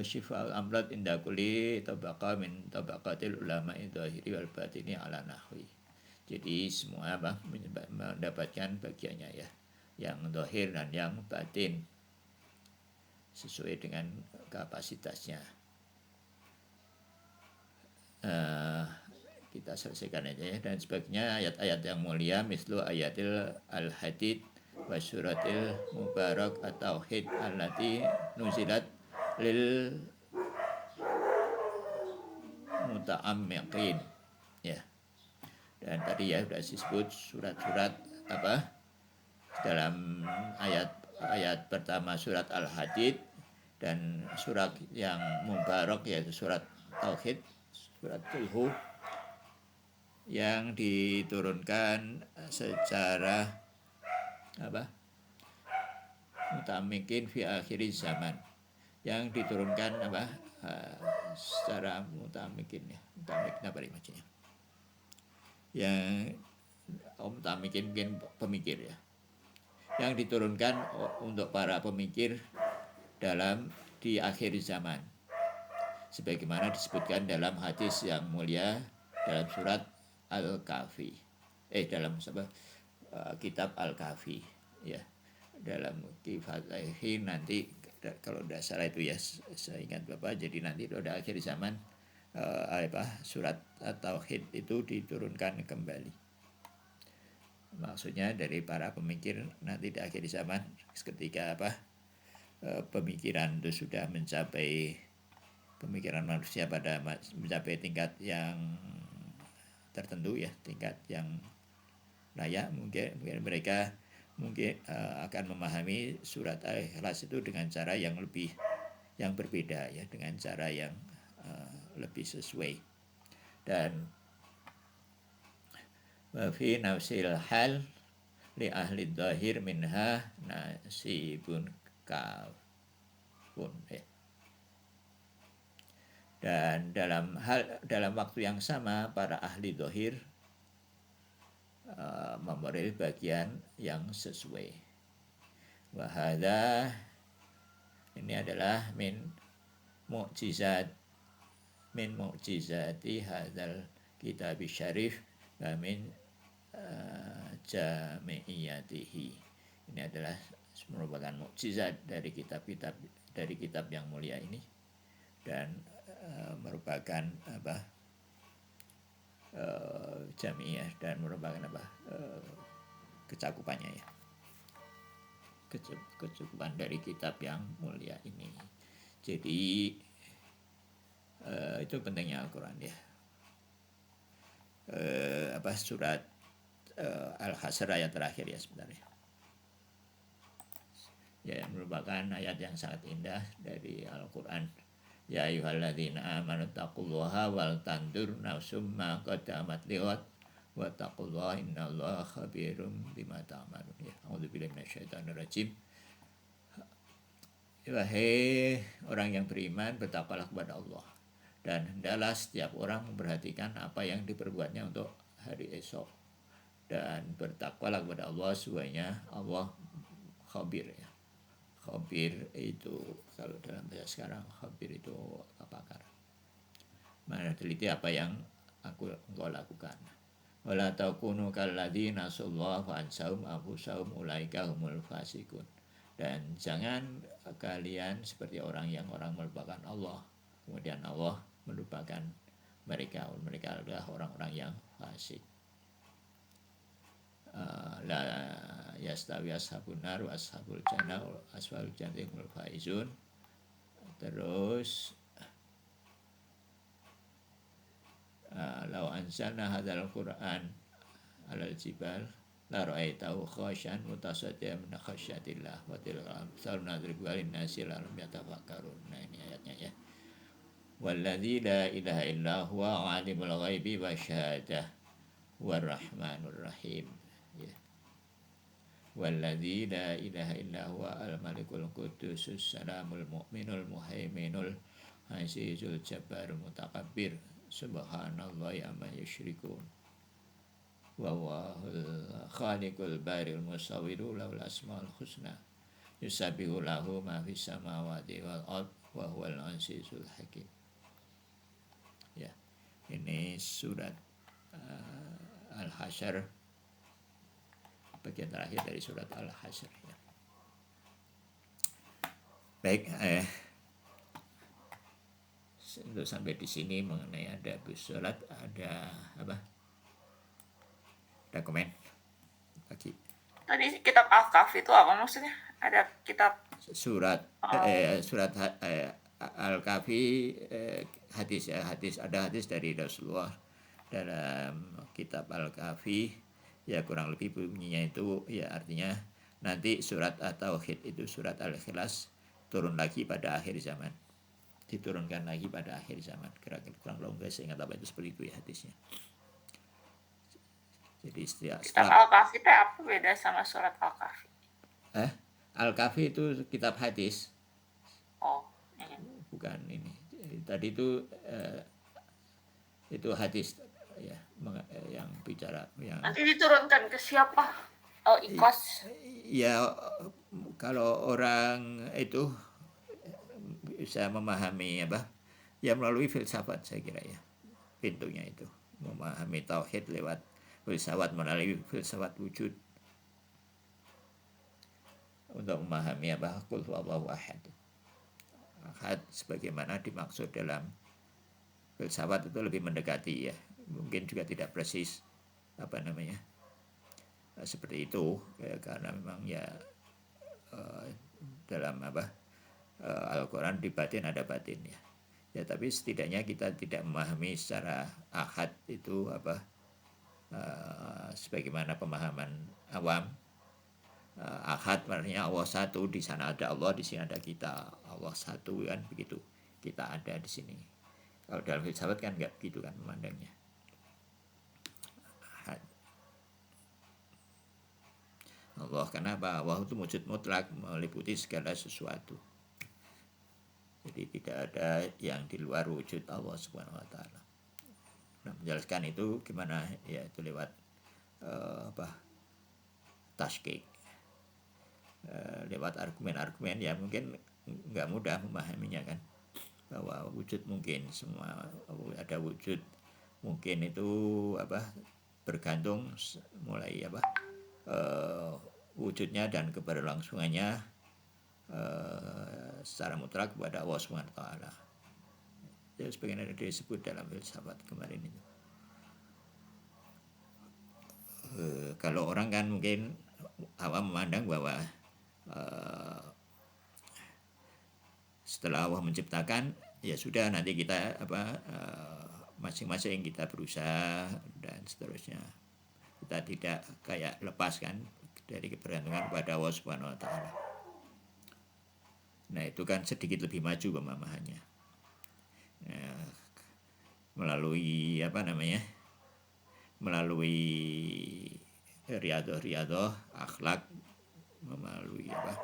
wa syifa'ul amrad inda kulli tabaqa min tabaqatil ulama'i dhahiri wal batini ala nahwi. Jadi semua mendapatkan bagiannya ya, yang zahir dan yang batin sesuai dengan kapasitasnya. Kita selesaikan aja ya. Dan sebagainya ayat-ayat yang mulia mislu ayatil al-hadid wa suratil mubarak at-tauhid allati nuzilat lil muta'ammiqin ya. Dan tadi ya sudah disebut surat-surat apa dalam ayat pertama surat Al-Hadid, dan surat yang mubarak yaitu surat Tauhid, surat Tulhu, yang diturunkan secara apa muta'ammiqin fi akhir zaman, yang diturunkan apa secara muta'ammiqin ya. Muta'ammiqin apa bacanya? Yang muta'ammiqin mungkin pemikir ya, yang diturunkan untuk para pemikir di akhir zaman, sebagaimana disebutkan dalam hadis yang mulia dalam surat Al-Kahfi, dalam kitab Al-Kahfi ya, dalam Kifatahi nanti kalau tidak salah itu ya, saya ingat Bapak. Jadi nanti pada akhir zaman surat Tauhid itu diturunkan kembali. Maksudnya dari para pemikir nanti di akhir zaman, ketika pemikiran itu sudah mencapai, pemikiran manusia pada mencapai tingkat yang tertentu ya, tingkat yang layak, mungkin mereka akan memahami surat Al-Ikhlas itu dengan cara yang berbeda ya, dengan cara yang lebih sesuai. Dan wa fi nafsil hal li ahli dhahir minha nasibun kafun ya. Dan dalam waktu yang sama para ahli dhahir memperoleh bagian yang sesuai. Wa hadza, ini adalah min mu'jizati hadzal kitab syarif wa min jami'iyatihi. Ini adalah merupakan mukjizat dari kitab yang mulia ini, dan merupakan jami'iyah, dan merupakan kecakupannya ya, kecukupan dari kitab yang mulia ini. Jadi itu pentingnya Al-Quran ya. Surat Al-Hasr ayat terakhir ya sebenarnya ya, yang merupakan ayat yang sangat indah dari Al-Quran. Ya ayyuhalladzina amanu taqullaha wal tandur nafsum ma qaddamat liwat wa taqullaha innallaha khabirum bima ta'malun ya. A'udzubillahi minasyaitonir rajim. Wahai orang yang beriman, bertakwalah kepada Allah, dan hendaklah setiap orang memperhatikan apa yang diperbuatnya untuk hari esok, dan bertakwalah kepada Allah, sesungguhnya Allah khabir ya. Khabir itu kalau dalam bahasa sekarang, khabir itu pakar, mana teliti apa yang engkau lakukan. Wala takunu kalladzina nasallaha fa ansahum anfusahum ulaika humul fasiqun. Dan jangan kalian seperti orang melupakan Allah, kemudian Allah melupakan mereka adalah orang-orang yang fasik. La yastawi ashabun nar wa ashabul jannah ashabul jannati humul faizun. Terus law anzalna hadzal qur'an 'alal jibal la ra'aitahu khasyan mutasaddian min khasyatillah wa tilka amsalun nadribu lin-nasi la'allahum yatafakkarun. Nah ini ayatnya ya. Walladzi la ilaha illa huwa 'alimul ghaibi wasyahadah warrahmanur rahim ya. Walladzi la ilaha illa huwa al-malikul qudusus salamul mu'minul muhaiminul azizul jabbarul mutakabbir subhanallahi amma yusyrikun. Wa huwal khaliqul baril musawwiru lahul asmaul husna yusabbihu lahu ma fis samawati wal ard wa huwal azizul hakim. Ya, ini surat Al-Hasyr, bagian terakhir dari surat Al-Hasyr. Ya. Baik, untuk sampai di sini mengenai ada sholat, ada apa? Ada komen lagi. Tadi kitab Al-Kahf itu apa maksudnya? Ada kitab Surat Al-Kahfi, hadis ada hadis dari Rasulullah dalam kitab Al-Kahfi, ya kurang lebih bunyinya itu ya artinya nanti surat At-Tauhid itu surat Al-Ikhlas turun lagi pada akhir zaman, diturunkan lagi pada akhir zaman, kurang lebih saya ingat apa itu seperti itu ya hadisnya. Jadi kitab Al-Kahfi itu apa beda sama surat Al-Kahfi? Al-Kahfi itu kitab hadis. Oh, bukan ini. Tadi itu hadis ya yang bicara yang nanti diturunkan ke siapa? Oh, Ikhlas. Ya kalau orang itu bisa memahami apa? Ya melalui filsafat saya kira ya. Pintunya itu memahami tauhid lewat filsafat, melalui filsafat wujud. Untuk memahami apa? Qul huwallahu ahad. Ahad sebagaimana dimaksud dalam filsafat itu lebih mendekati ya, mungkin juga tidak persis apa namanya seperti itu ya, karena memang ya dalam apa Al-Quran di batin ada batin ya. Ya tapi setidaknya kita tidak memahami secara ahad itu apa sebagaimana pemahaman awam. Ahad artinya Allah satu, di sana ada Allah, di sini ada kita. Allah satu kan begitu, kita ada di sini. Kalau dalam filsafat kan nggak begitu kan memandangnya. Allah kenapa? Allah itu wujud mutlak, meliputi segala sesuatu. Jadi tidak ada yang di luar wujud Allah Subhanahu wa taala. Nah, menjelaskan itu gimana ya itu lewat tashkik. Lewat argumen-argumen ya mungkin nggak mudah memahaminya kan, bahwa wujud mungkin semua ada wujud mungkin itu apa bergantung mulai apa wujudnya dan keberlangsungannya secara mutlak kepada Allah Subhanahu wa taala. Ya sebagaimana disebut dalam filsafat kemarin itu. Kalau orang kan mungkin awam memandang bahwa setelah Allah menciptakan ya sudah nanti kita apa masing-masing kita berusaha dan seterusnya, kita tidak kayak lepas kan dari kebergantungan kepada Allah Subhanahu wa taala. Nah itu kan sedikit lebih maju pemahamannya ya, melalui apa namanya melalui riyadhah akhlak, melalui apa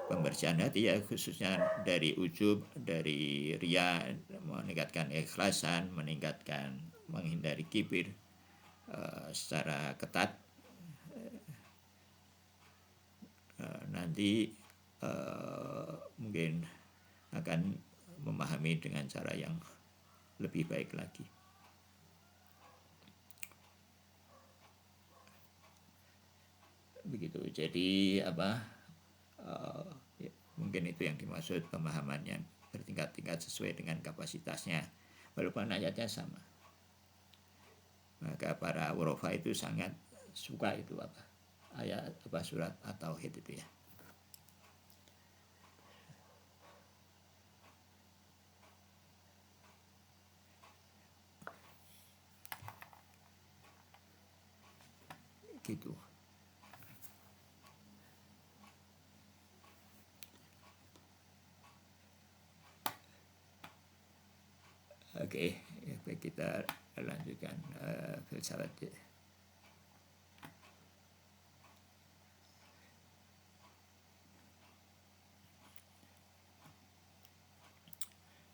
pembersihan hati ya, khususnya dari ujub, dari riya, meningkatkan ikhlasan, menghindari kibir secara ketat. Nanti mungkin akan memahami dengan cara yang lebih baik lagi. Begitu. Jadi apa ya, mungkin itu yang dimaksud pemahamannya bertingkat-tingkat sesuai dengan kapasitasnya, walaupun ayatnya sama. Maka para wurafa itu sangat suka itu apa ayat apa surat At-Tauhid itu ya. Gitu. Oke, ya, baik kita lanjutkan filsafat ya.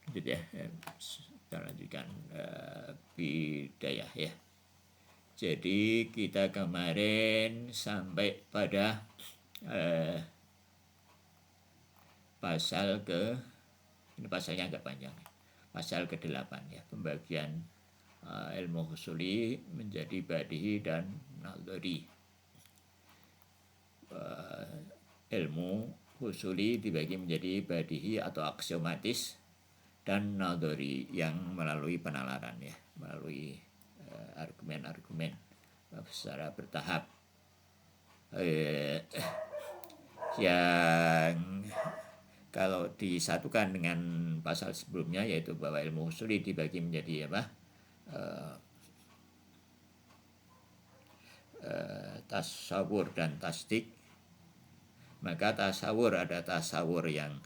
Lanjut ya, kita lanjutkan bidayah ya. Jadi kita kemarin sampai pada pasal ke Ini pasalnya agak panjang. Pasal ke-8 ya, pembagian ilmu husuli menjadi badihi dan nadhari. Ilmu husuli dibagi menjadi badihi atau aksiomatis dan nadhari yang melalui penalaran ya, melalui argumen-argumen secara bertahap. Yang kalau disatukan dengan pasal sebelumnya, yaitu bahwa ilmu husuli dibagi menjadi apa, tasawur dan tasdik, maka tasawur ada tasawur yang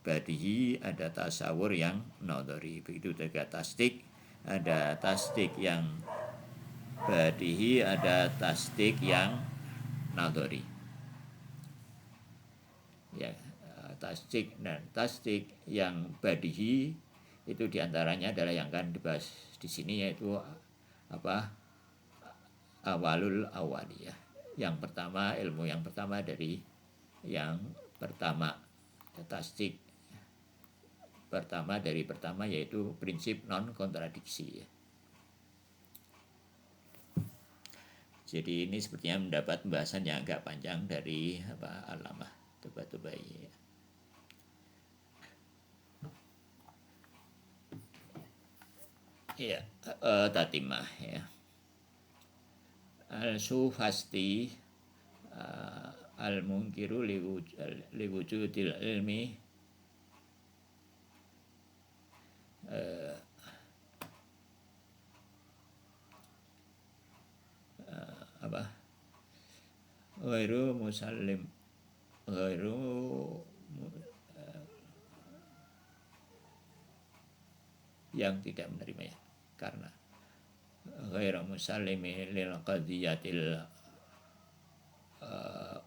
badihi, ada tasawur yang nadhari. Begitu juga tasdik, ada tasdik yang badihi, ada tasdik yang nadhari. Ya, tasdik dan tasdik yang badihi itu diantaranya adalah yang akan dibahas di sini, yaitu apa, awalul awaliyah. Yang pertama, ilmu yang pertama dari yang pertama, tasdik pertama dari pertama, yaitu prinsip non kontradiksi ya. Jadi ini sepertinya mendapat pembahasan yang agak panjang dari Alamah Tabatabai ya. Ya, tatimah ya. Al-sufasti al-munkiru liwujudil ilmi ghairu musallim, yang tidak menerima ya, karena ghairu musallimi lil qadiyatil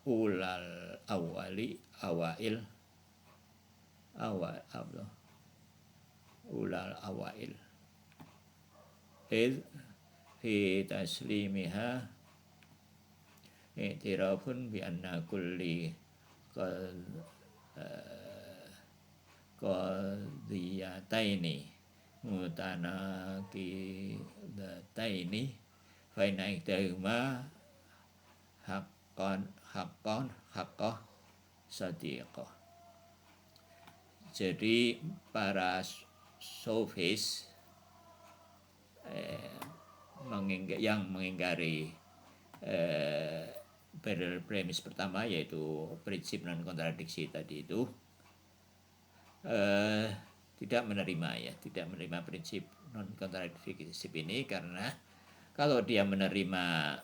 ulal awali awail ulal awail id fi taslimiha i'tirafun bi anna kulli qadiyataini mutanaqidataini fa inna ihdahuma haqqah sadiqah. Jadi para sofis yang mengingkari premis pertama, yaitu prinsip non kontradiksi tadi itu, tidak menerima prinsip non kontradiksi ini, karena kalau dia menerima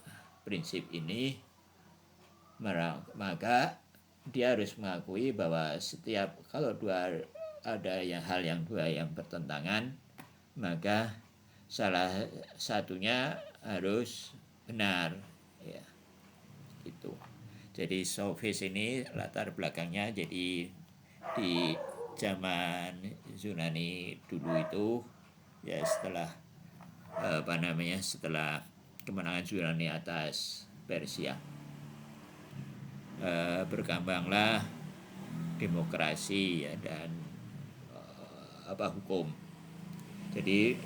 prinsip ini, maka dia harus mengakui bahwa setiap kalau ada hal yang dua yang bertentangan, maka salah satunya harus benar ya, itu. Jadi sofis ini latar belakangnya, jadi di zaman Yunani dulu itu ya, setelah setelah kemenangan Yunani atas Persia, berkembanglah demokrasi ya, dan hukum. Jadi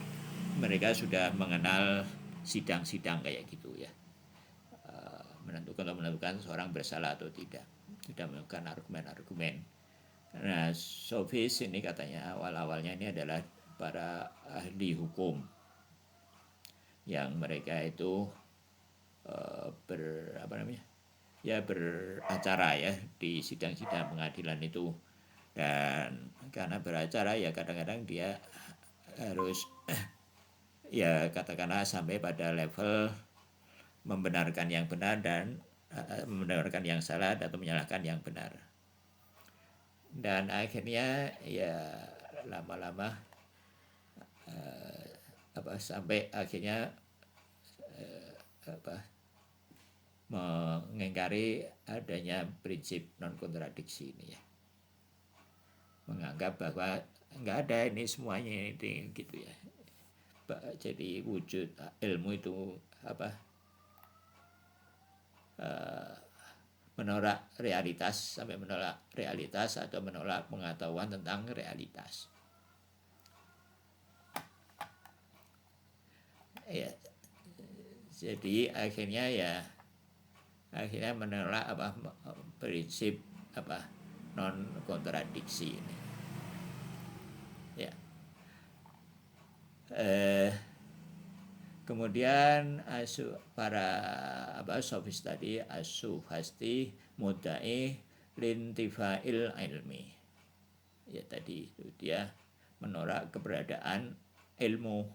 mereka sudah mengenal sidang-sidang kayak gitu ya, menentukan seorang bersalah atau tidak, sudah melakukan argumen-argumen. Nah, sofis ini katanya awal-awalnya ini adalah para ahli hukum yang mereka itu beracara ya di sidang-sidang pengadilan itu. Dan karena beracara ya, kadang-kadang dia harus ya katakanlah sampai pada level membenarkan yang benar dan membenarkan yang salah atau menyalahkan yang benar. Dan akhirnya ya lama-lama sampai akhirnya mengingkari adanya prinsip non kontradiksi ini ya, menganggap bahwa nggak ada ini semuanya ini gitu ya. Jadi wujud ilmu itu menolak realitas, sampai menolak realitas atau menolak pengetahuan tentang realitas. ya jadi akhirnya menolak prinsip non kontradiksi ini. Ya. Kemudian para sofis tadi asufasti mudai lintifail ilmi. Ya tadi itu dia menolak keberadaan ilmu.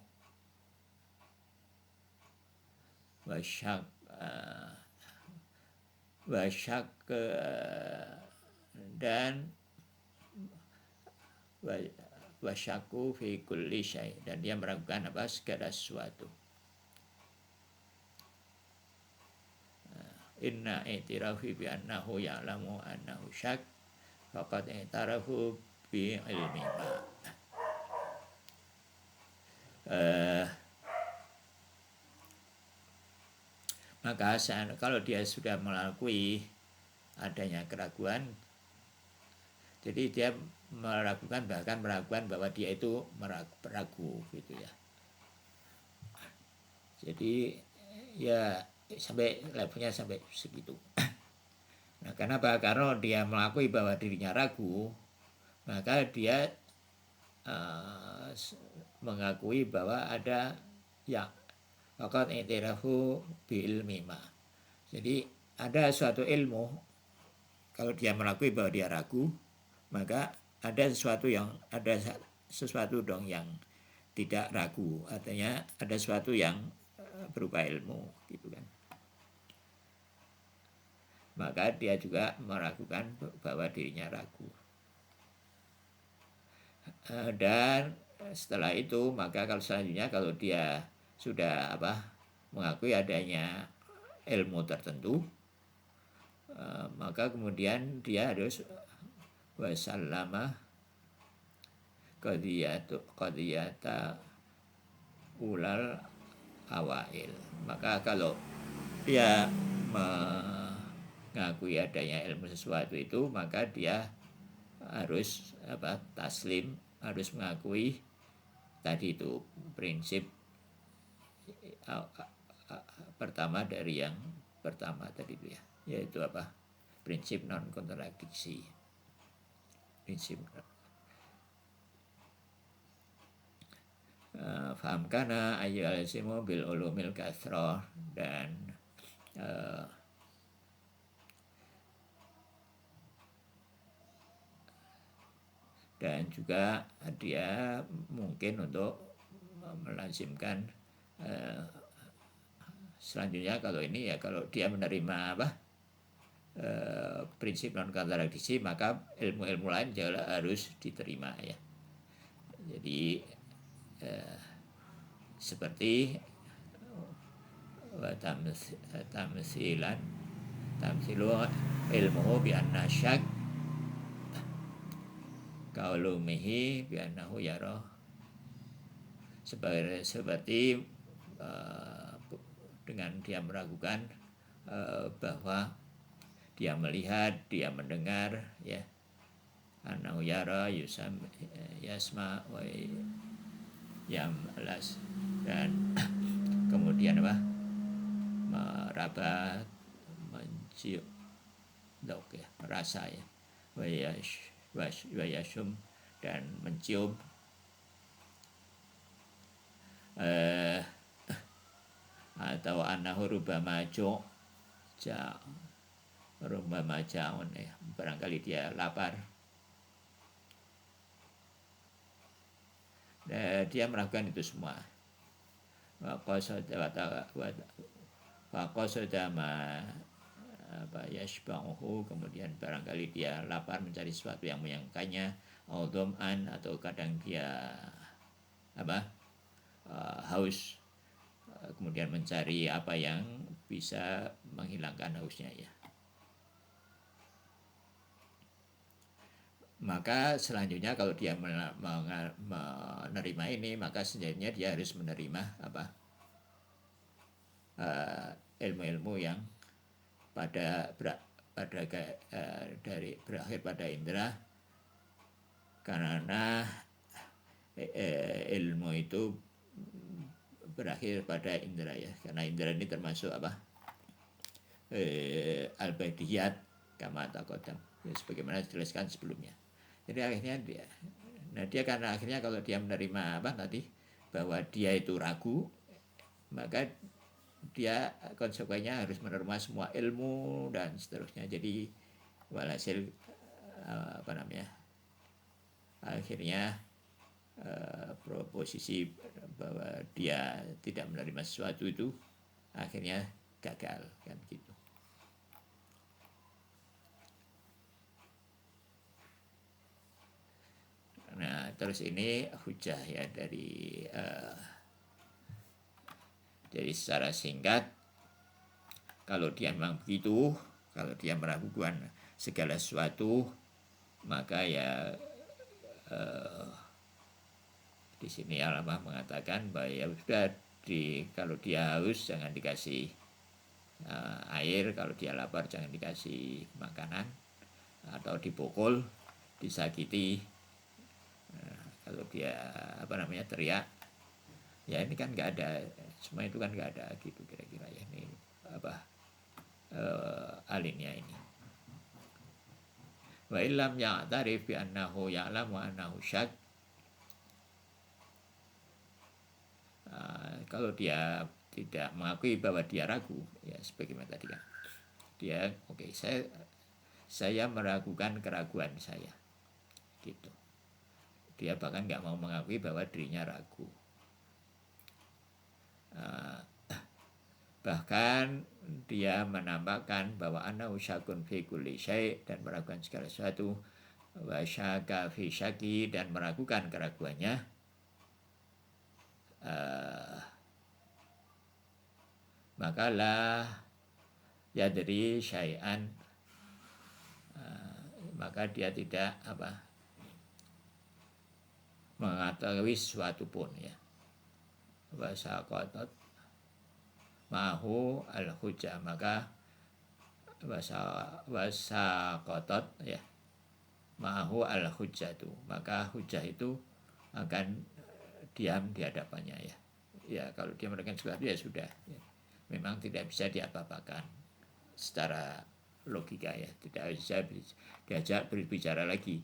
Wasyak dan wasyaku fi kulli syai, dan dia meragukan segala sesuatu. Inna i'tirafi bi annahu ya'lamu annahu syak faqad i'tarafu bi ilmi ma. Maka kalau dia sudah mengakui adanya keraguan, jadi dia meragukan, bahkan meragukan bahwa dia itu ragu gitu ya. Jadi ya sampai levelnya sampai segitu. Nah, kenapa? Karena dia mengakui bahwa dirinya ragu, maka dia mengakui bahwa ada yang faqad i'tirafu bi ilmi ma. Jadi ada suatu ilmu, kalau dia mengakui bahwa dia ragu, maka ada sesuatu dong yang tidak ragu, artinya ada sesuatu yang berupa ilmu gitu kan. Maka dia juga meragukan bahwa dirinya ragu. Dan setelah itu maka kalau selanjutnya kalau dia sudah mengakui adanya ilmu tertentu, maka kemudian dia harus wasallama qadiyata ulal awail. Maka kalau dia mengakui adanya ilmu sesuatu itu, maka dia harus taslim, harus mengakui tadi itu prinsip pertama dari yang pertama tadi itu ya, yaitu prinsip non kontradiksi. Prinsip fahamkana ayyul simu bil ulumil kasroh, dan juga dia mungkin untuk melazimkan selanjutnya kalau ini ya, kalau dia menerima prinsip non kontradiksi, maka ilmu-ilmu lain juga harus diterima ya. Jadi seperti tamsilu ilmu bi anna syak kaulumihi bi annahu yara, seperti dengan dia meragukan bahwa dia melihat, dia mendengar ya, annahu yara yasma wa yamlas, dan kemudian meraba, mencium, merasa ya, wayashum, dan mencium, atau annahu rubama ja'un ya, barangkali dia lapar. Dia melakukan itu semua. Faqasada ma yashba'uhu, kemudian barangkali dia lapar mencari sesuatu yang menyangkanya, audham'an, atau kadang dia haus, kemudian mencari apa yang bisa menghilangkan hausnya ya. Maka selanjutnya kalau dia menerima ini, maka selanjutnya dia harus menerima ilmu-ilmu yang dari berakhir pada indera, karena ilmu itu berakhir pada indera ya, karena indera ini termasuk apa, al-badiyat kama taqaddam ya, sebagaimana dijelaskan sebelumnya. Jadi akhirnya dia karena akhirnya kalau dia menerima apa tadi, bahwa dia itu ragu, maka dia konsekuensinya harus menerima semua ilmu dan seterusnya. Jadi walhasil akhirnya proposisi bahwa dia tidak menerima sesuatu itu akhirnya gagal kan gitu. Nah terus ini hujah ya dari secara singkat, kalau dia memang begitu, kalau dia meragukan segala sesuatu, maka ya di sini Al-Ulama mengatakan bahwa ya sudah, kalau dia haus jangan dikasih air, kalau dia lapar jangan dikasih makanan, atau dipukul, disakiti. Kalau dia teriak, ya ini kan nggak ada, semua itu kan nggak ada gitu kira-kira ya, ini alinea ini. Wa illam ya'tarif bi annahu ya'lam wa annahu syak, kalau dia tidak mengakui bahwa dia ragu, ya sebagaimana tadi kan, dia saya meragukan keraguan saya gitu. Dia bahkan nggak mau mengakui bahwa dirinya ragu. Bahkan dia menampakkan bahwa ana usyakun fi kulli syai', dan meragukan segala sesuatu, wa syaka fi syaki, dan meragukan keraguannya, maka la yadri syai'an, maka dia tidak mengetahui sesuatu pun ya. Wa saqatat ma'hu al-hujjah, maka wasaqatat ya ma'hu al-hujjatu, maka hujjah itu akan diam di hadapannya ya. Ya kalau dia melakukan sesuatu ya sudah ya. Memang tidak bisa diapa-apakan secara logika ya, tidak bisa diajak berbicara lagi.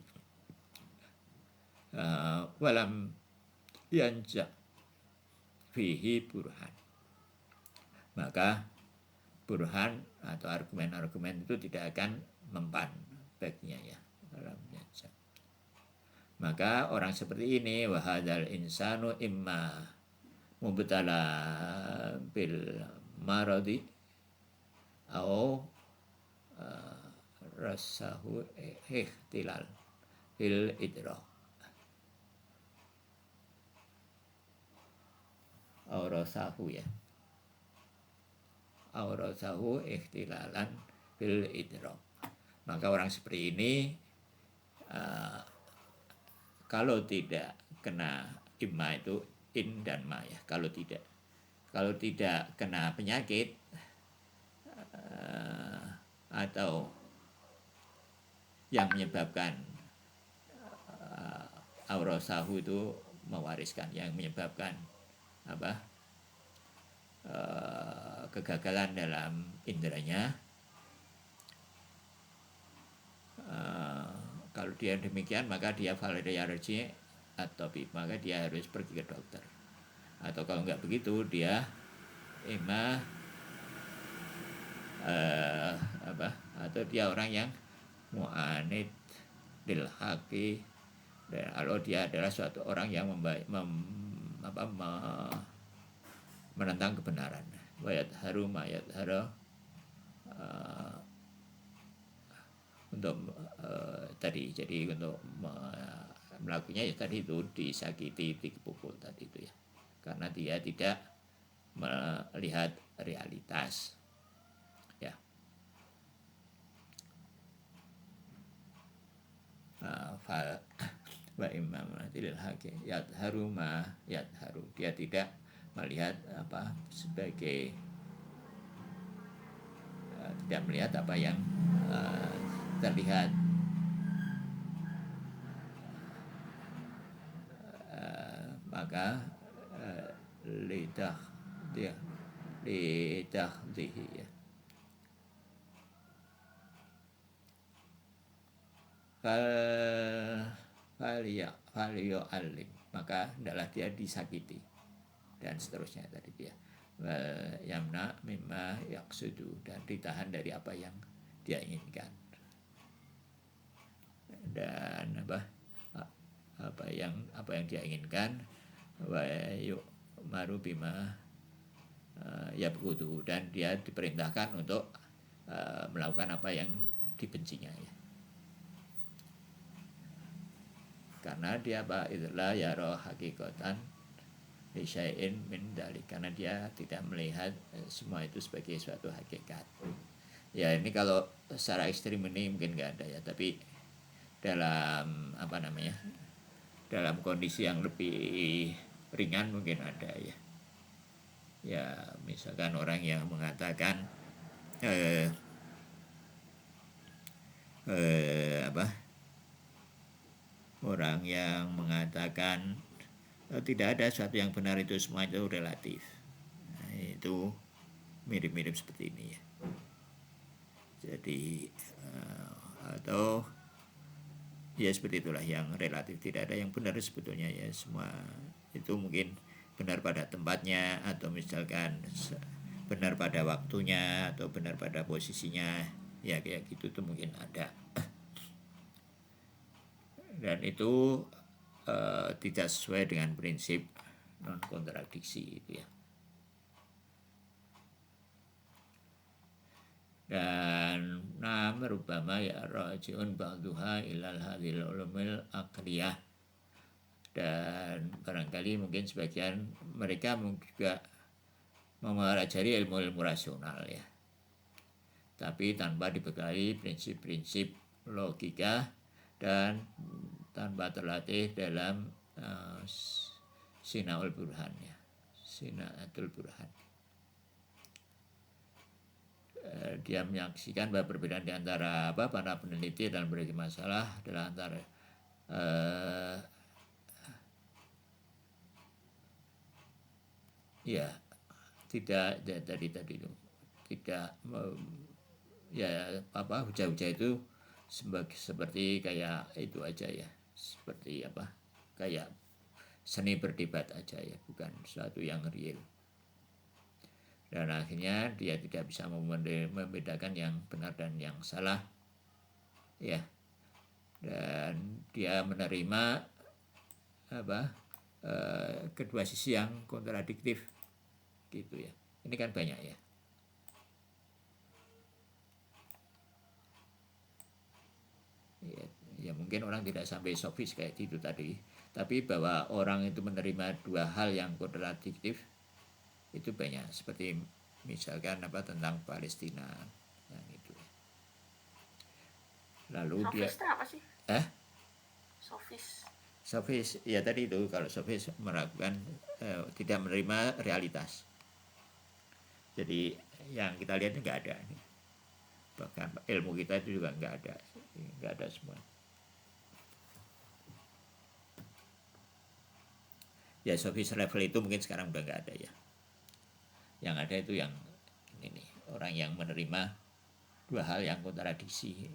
Walam yanjak fihi burhan, maka burhan atau argumen-argumen itu tidak akan mempan baginya ya. Maka orang seperti ini, wahadal insanu imma mubtala bil maradi au rasahu ihtilal bil idrak, aurasahu ya, aurasahu ikhtilalan bil idrak. Maka orang seperti ini kalau tidak kena imma itu in dan ma ya, kalau tidak kena penyakit atau yang menyebabkan aurasahu itu mewariskan, yang menyebabkan kegagalan dalam inderanya, kalau dia demikian maka dia falyarji at-tabib, maka dia harus pergi ke dokter. Atau kalau nggak begitu dia atau dia orang yang mu'anid lil haqi, dan kalau dia adalah suatu orang yang menentang kebenaran, wayat haru mayat haru, untuk tadi, jadi untuk melakukannya ya tadi itu disakiti, dipukul tadi itu ya, karena dia tidak melihat realitas ya. Wa imam tilil haqi yadharu ma yadharu, dia tidak melihat sebagai tidak melihat apa yang terlihat. Maka lidah ya, li tahdhihi ya. Falio alim, maka hendaklah dia disakiti dan seterusnya tadi dia. Yamna mimma yaqsudu, dan ditahan dari apa yang dia inginkan. Dan apa yang dia inginkan, wa yu'maru bima yabghudu, dan dia diperintahkan untuk melakukan apa yang dibencinya ya. Karena dia itulah yara hakikatan lisyai'in min dalik, karena dia tidak melihat semua itu sebagai suatu hakikat. Ya ini kalau secara ekstrim ini mungkin nggak ada ya, tapi dalam dalam kondisi yang lebih ringan mungkin ada ya. Ya misalkan orang yang mengatakan orang yang mengatakan tidak ada sesuatu yang benar, itu semua itu relatif. Nah, itu mirip-mirip seperti ini ya. Jadi atau ya seperti itulah yang relatif, tidak ada yang benar sebetulnya ya, semua itu mungkin benar pada tempatnya, atau misalkan benar pada waktunya, atau benar pada posisinya ya, kayak gitu tuh mungkin ada. Dan itu tidak sesuai dengan prinsip non kontradiksi itu ya. Dan merubama ya rajiun ba'duha ilal hadhil ulumil aqliyah, dan barangkali mungkin sebagian mereka juga mempelajari ilmu-ilmu rasional ya, tapi tanpa dibekali prinsip-prinsip logika dan tanpa terlatih dalam sinaul burhan ya, sinatul burhan. Dia menyaksikan bahwa perbedaan di antara para peneliti dalam berbagai masalah adalah antara ya tidak ya, tadi itu tidak ya hujah-hujah itu seperti kayak itu aja ya, seperti kayak seni berdebat aja ya, bukan sesuatu yang real. Dan akhirnya dia tidak bisa membedakan yang benar dan yang salah ya, dan dia menerima kedua sisi yang kontradiktif gitu ya. Ini kan banyak ya. Ya mungkin orang tidak sampai sofis kayak gitu tadi, tapi bahwa orang itu menerima dua hal yang kontradiktif itu banyak, seperti misalkan tentang Palestina yang itu. Lalu sofis dia apa sih? Sofis ya tadi itu, kalau sofis melakukan tidak menerima realitas. Jadi yang kita lihat nggak ada, bahkan ilmu kita itu juga nggak ada semua. Ya sofis level itu mungkin sekarang udah nggak ada ya. Yang ada itu yang ini nih, orang yang menerima dua hal yang kontradiksi,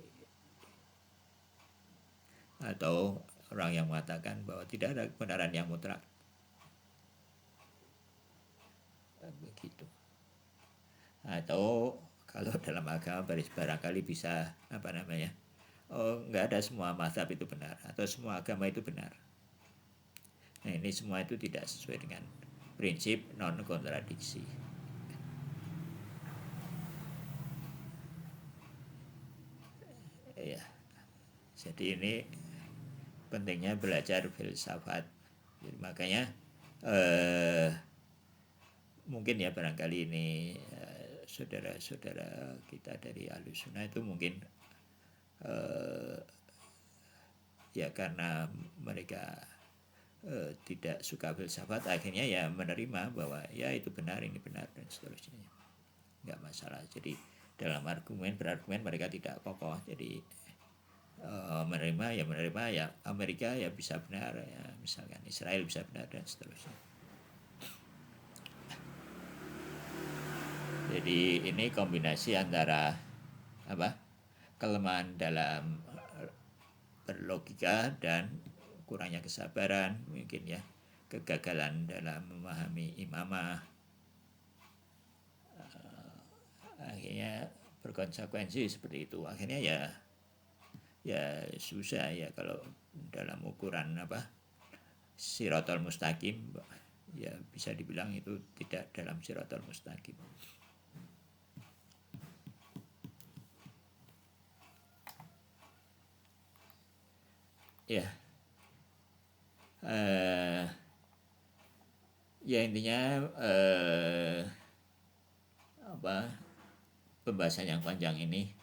atau orang yang mengatakan bahwa tidak ada kebenaran yang mutlak begitu. Atau kalau dalam agama barangkali bisa nggak ada semua mazhab itu benar, atau semua agama itu benar. Nah ini semua itu tidak sesuai dengan prinsip non kontradiksi. Ya, jadi ini pentingnya belajar filsafat. Jadi makanya mungkin ya barangkali ini saudara-saudara kita dari Ahlussunnah itu mungkin ya karena mereka tidak suka filsafat, akhirnya ya menerima bahwa ya itu benar, ini benar, dan seterusnya, nggak masalah. Jadi dalam berargumen mereka tidak kokoh, jadi menerima ya Amerika ya bisa benar ya, misalkan Israel bisa benar, dan seterusnya. Jadi ini kombinasi antara kelemahan dalam berlogika dan kurangnya kesabaran mungkin ya, kegagalan dalam memahami imamah, akhirnya berkonsekuensi seperti itu. Akhirnya ya susah ya kalau dalam ukuran Shiratal Mustaqim, ya bisa dibilang itu tidak dalam Shiratal Mustaqim. Ya, ya intinya pembahasan yang panjang ini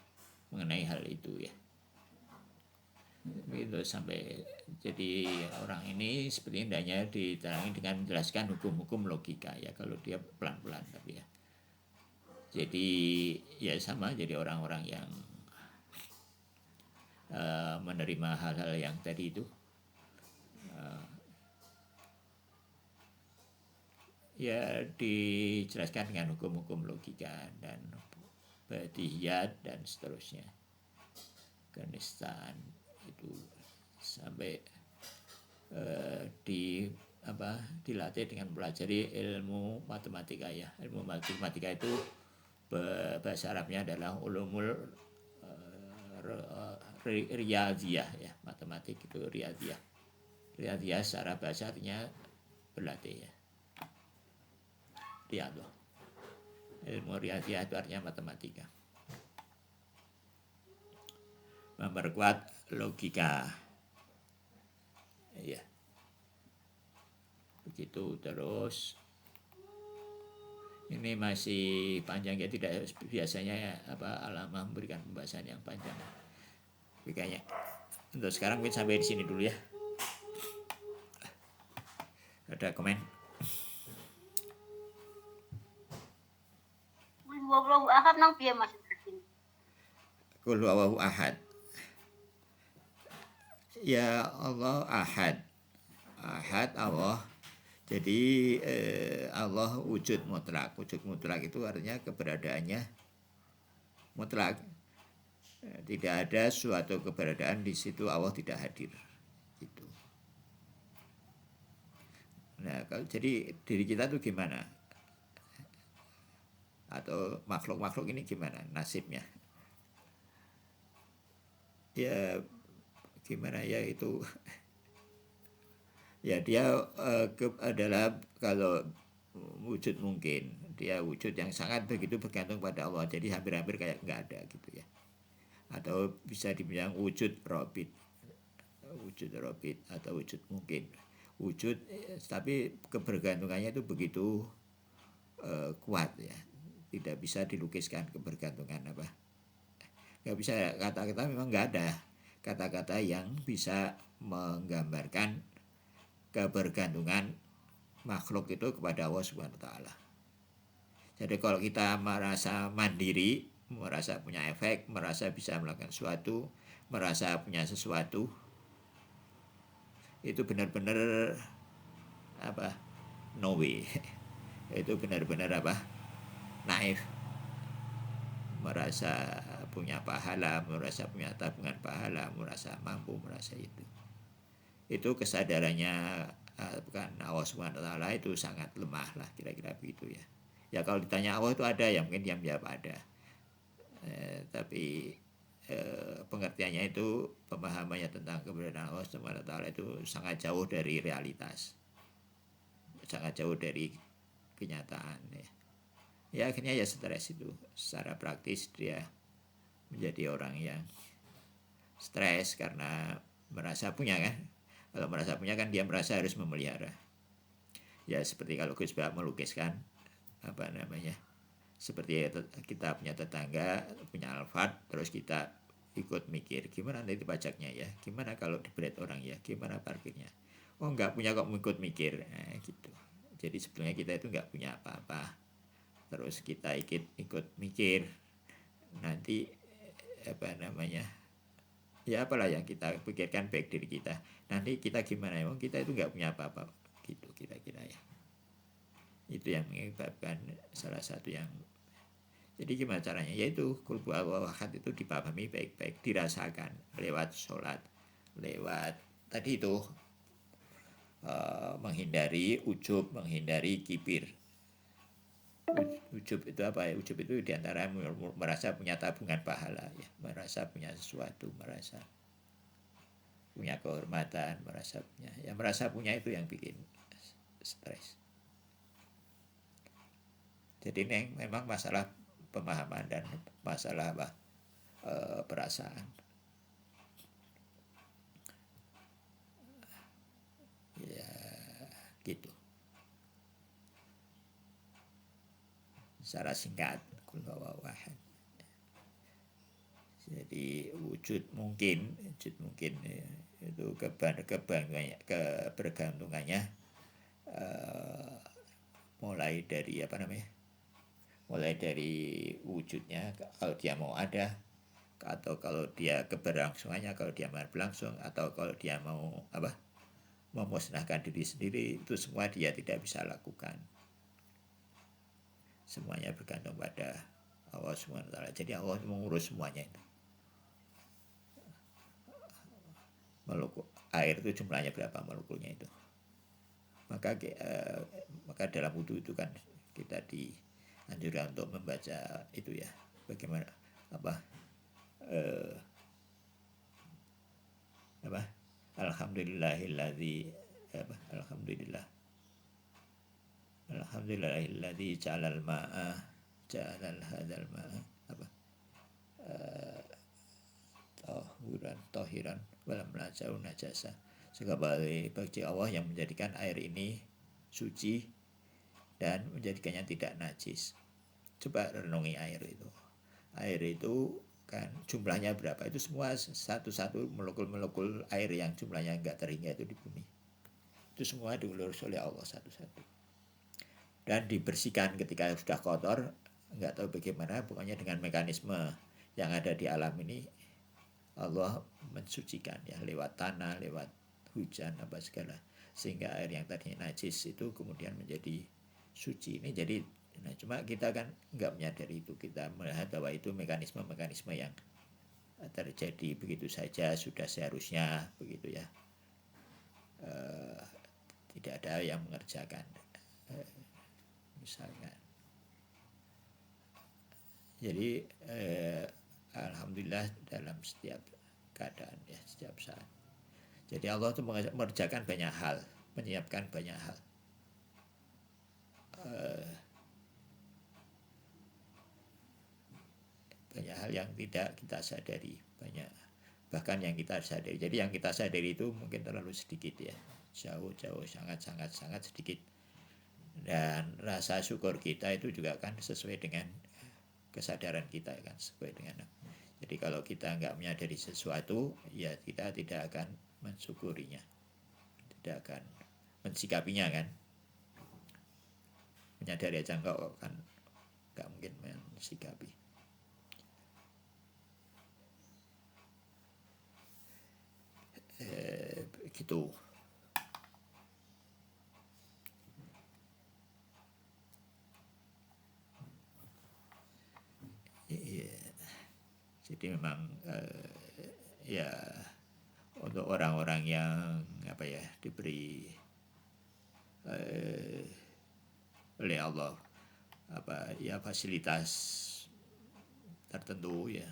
mengenai hal itu ya. Gitu sampai jadi orang ini seperti hendaknya diterangi dengan menjelaskan hukum-hukum logika ya, kalau dia pelan-pelan tapi ya. Jadi ya sama, jadi orang-orang yang menerima hal-hal yang tadi itu ya dijelaskan dengan hukum-hukum logika dan badihiyat dan seterusnya, kenistaan itu sampai dilatih dengan pelajari ilmu matematika ya. Ilmu matematika itu bahasa Arabnya adalah ulumul riyadhiyah ya, matematik itu riyadhiyah. Riyadhiyah secara bahasa artinya berlatih ya. Riyadhah. Ilmu riyadhiyah itu artinya matematika. Memperkuat logika. Ya. Begitu terus. Ini masih panjang ya, tidak biasanya ya Alamah memberikan pembahasan yang panjang. Tapi kayaknya untuk sekarang mungkin sampai di sini dulu ya. Ada komen? Wallahu ahad nang piye Mas? Qul huwallahu ahad. Ya Allah ahad. Ahad Allah. Jadi Allah wujud mutlak. Wujud mutlak itu artinya keberadaannya mutlak. Tidak ada suatu keberadaan di situ Allah tidak hadir. Gitu. Nah, jadi diri kita tuh gimana? Atau makhluk-makhluk ini gimana nasibnya? Ya gimana ya itu? Ya dia adalah kalau wujud mungkin, dia wujud yang sangat begitu bergantung pada Allah, jadi hampir-hampir kayak nggak ada gitu ya. Atau bisa dibilang wujud robit atau wujud mungkin, wujud tapi kebergantungannya itu begitu kuat ya, tidak bisa dilukiskan kebergantungan nggak bisa, kata-kata memang nggak ada kata-kata yang bisa menggambarkan kebergantungan makhluk itu kepada Allah Subhanahu wa taala. Jadi kalau kita merasa mandiri, merasa punya efek, merasa bisa melakukan sesuatu, merasa punya sesuatu, itu benar-benar no way. Itu benar-benar naif. Merasa punya pahala, merasa punya tabungan pahala, merasa mampu, merasa itu. Itu kesadarannya bukan Allah Subhanahu wa taala itu sangat lemah lah, kira-kira begitu ya. Ya kalau ditanya Allah itu ada, ya mungkin dia menjawab ada. Tapi pengertiannya itu, pemahamannya tentang keberadaan Allah Subhanahu wa taala itu sangat jauh dari realitas. Sangat jauh dari kenyataan ya. Ya akhirnya ya stres itu. Secara praktis dia menjadi orang yang stres karena merasa punya kan. Kalau merasa punya kan dia merasa harus memelihara. Ya seperti kalau Gus Bak melukiskan seperti kita punya tetangga punya Alphard, terus kita ikut mikir gimana nanti pajaknya ya, gimana kalau diberet orang ya, gimana parkirnya. Oh nggak punya kok ikut mikir, gitu. Jadi sebetulnya kita itu nggak punya apa-apa, terus kita ikut mikir nanti ya apalah yang kita pikirkan baik diri kita, nanti kita gimana, emang kita itu nggak punya apa-apa gitu kira-kira ya. Itu yang menyebabkan salah satu yang Jadi gimana caranya? Yaitu qul huwallahu ahad itu dipahami baik-baik, dirasakan lewat sholat, lewat tadi itu menghindari ujub, menghindari kibir. Ujub itu apa ya? Ujub itu diantara merasa punya tabungan pahala, ya, merasa punya sesuatu, merasa punya kehormatan, merasa punya itu yang bikin stres. Jadi ini memang masalah pemahaman dan masalah perasaan. Ya gitu. Secara singkat, qul huwallahu ahad. Jadi wujud mungkin ya, itu kebergantungannya mulai dari mulai dari wujudnya kalau dia mau ada, atau kalau dia keberlangsungannya kalau dia mau berlangsung, atau kalau dia mau memusnahkan diri sendiri, itu semua dia tidak bisa lakukan. Semuanya bergantung pada Allah SWT. Jadi Allah mengurus semuanya itu. Molekul air itu jumlahnya berapa molekulnya itu? Maka dalam wudhu itu kan kita dianjurkan untuk membaca itu ya, bagaimana alhamdulillahilladzi ja'alal ma'a ja'alal hadzal ma'a tahiran walam najau najasa. Segala bagi Allah yang menjadikan air ini suci dan menjadikannya tidak najis. Coba renungi air itu. Air itu kan jumlahnya berapa? Itu semua satu-satu molekul-molekul air yang jumlahnya enggak terhingga itu di bumi. Itu semua diurus oleh Allah satu-satu. Dan dibersihkan ketika sudah kotor, enggak tahu bagaimana, pokoknya dengan mekanisme yang ada di alam ini Allah mensucikan ya, lewat tanah, lewat hujan apa segala, sehingga air yang tadinya najis itu kemudian menjadi suci. Ini jadi cuma kita kan nggak menyadari itu, kita melihat bahwa itu mekanisme yang terjadi begitu saja, sudah seharusnya begitu ya, tidak ada yang mengerjakan misalnya. Jadi alhamdulillah dalam setiap keadaan ya, setiap saat. Jadi Allah itu mengerjakan banyak hal, menyiapkan banyak hal. Banyak hal yang tidak kita sadari, banyak bahkan yang kita sadari. Jadi yang kita sadari itu mungkin terlalu sedikit ya, jauh sangat sedikit. Dan rasa syukur kita itu juga kan sesuai dengan kesadaran kita kan, sesuai dengan. Jadi kalau kita nggak menyadari sesuatu, ya kita tidak akan mensyukurinya, tidak akan mensikapinya kan. Menyadari aja kan nggak mungkin mensikapi. Gitu. Jadi memang ya untuk orang-orang yang diberi oleh Allah fasilitas tertentu ya,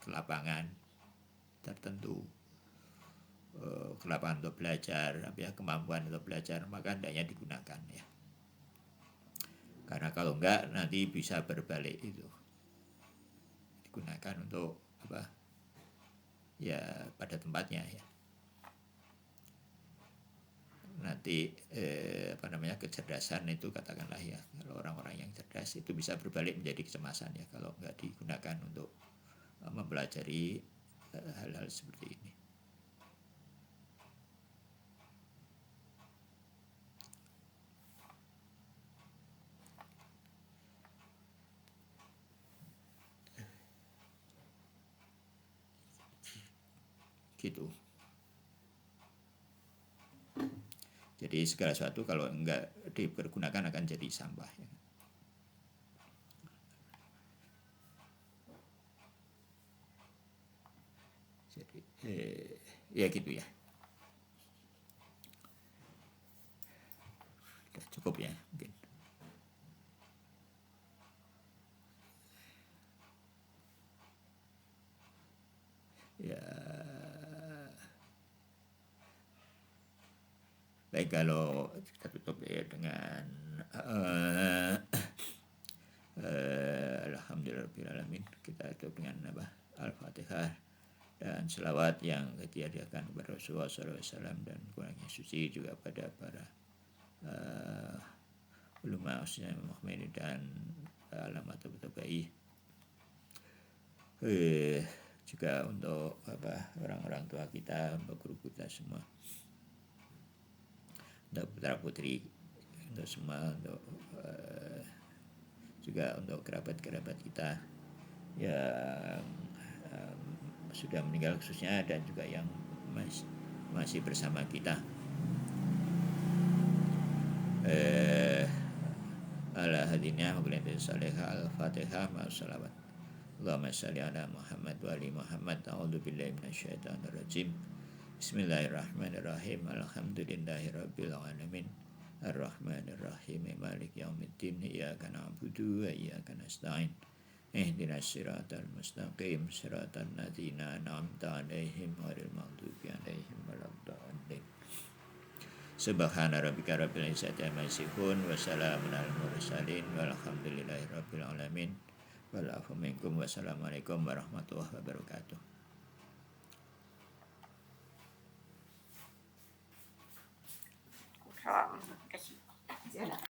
kelapangan tertentu, kelapangan untuk belajar, kemampuan untuk belajar, maka hendaknya digunakan ya. Karena kalau enggak nanti bisa berbalik itu. Digunakan untuk ya pada tempatnya ya. Nanti kecerdasan itu katakanlah ya, kalau orang-orang yang cerdas itu bisa berbalik menjadi kecemasan ya kalau enggak digunakan untuk mempelajari hal-hal seperti ini. Gitu. Jadi segala sesuatu kalau enggak dipergunakan akan jadi sampah ya. Ya gitu ya. Udah cukup ya mungkin. Ya. Baik, kalau kita tutup ya dengan alhamdulillahirobbilalamin. Kita tutup dengan Al-Fatihah dan selawat yang dihadiahkan kepada Rasulullah SAW dan kurangnya suci juga pada para ulama usia Muhammad dan alamat tabai. Juga untuk orang-orang tua kita, untuk guru kita semua, untuk putra putri, untuk semua, untuk juga untuk kerabat-kerabat kita yang sudah meninggal khususnya dan juga yang masih bersama kita. Ala hadinnya maqlatin salihah al-fatihah ma'as-salawat. Allahumma salli ala Muhammad wa ali Muhammad. A'udzu billahi minasyaitonir rajim. Bismillahirrahmanirrahim. Alhamdulillahirabbil alamin. Ar-Rahmanir Rahim. Maliki yaumiddin. Iyyaka na'budu wa iyyaka nasta'in. Ihdinas siratal mustaqim. Siratal ladzina an'amta 'alaihim ghairil maghdubi 'alaihim waladdallin. Subhana rabbika rabbil izzati amma yasifun wa salamun alal mursalin walhamdulillahi rabbil alamin. Wa'alaikum minkum. Wassalamualaikum warahmatullahi wabarakatuh. Salam. Terima kasih.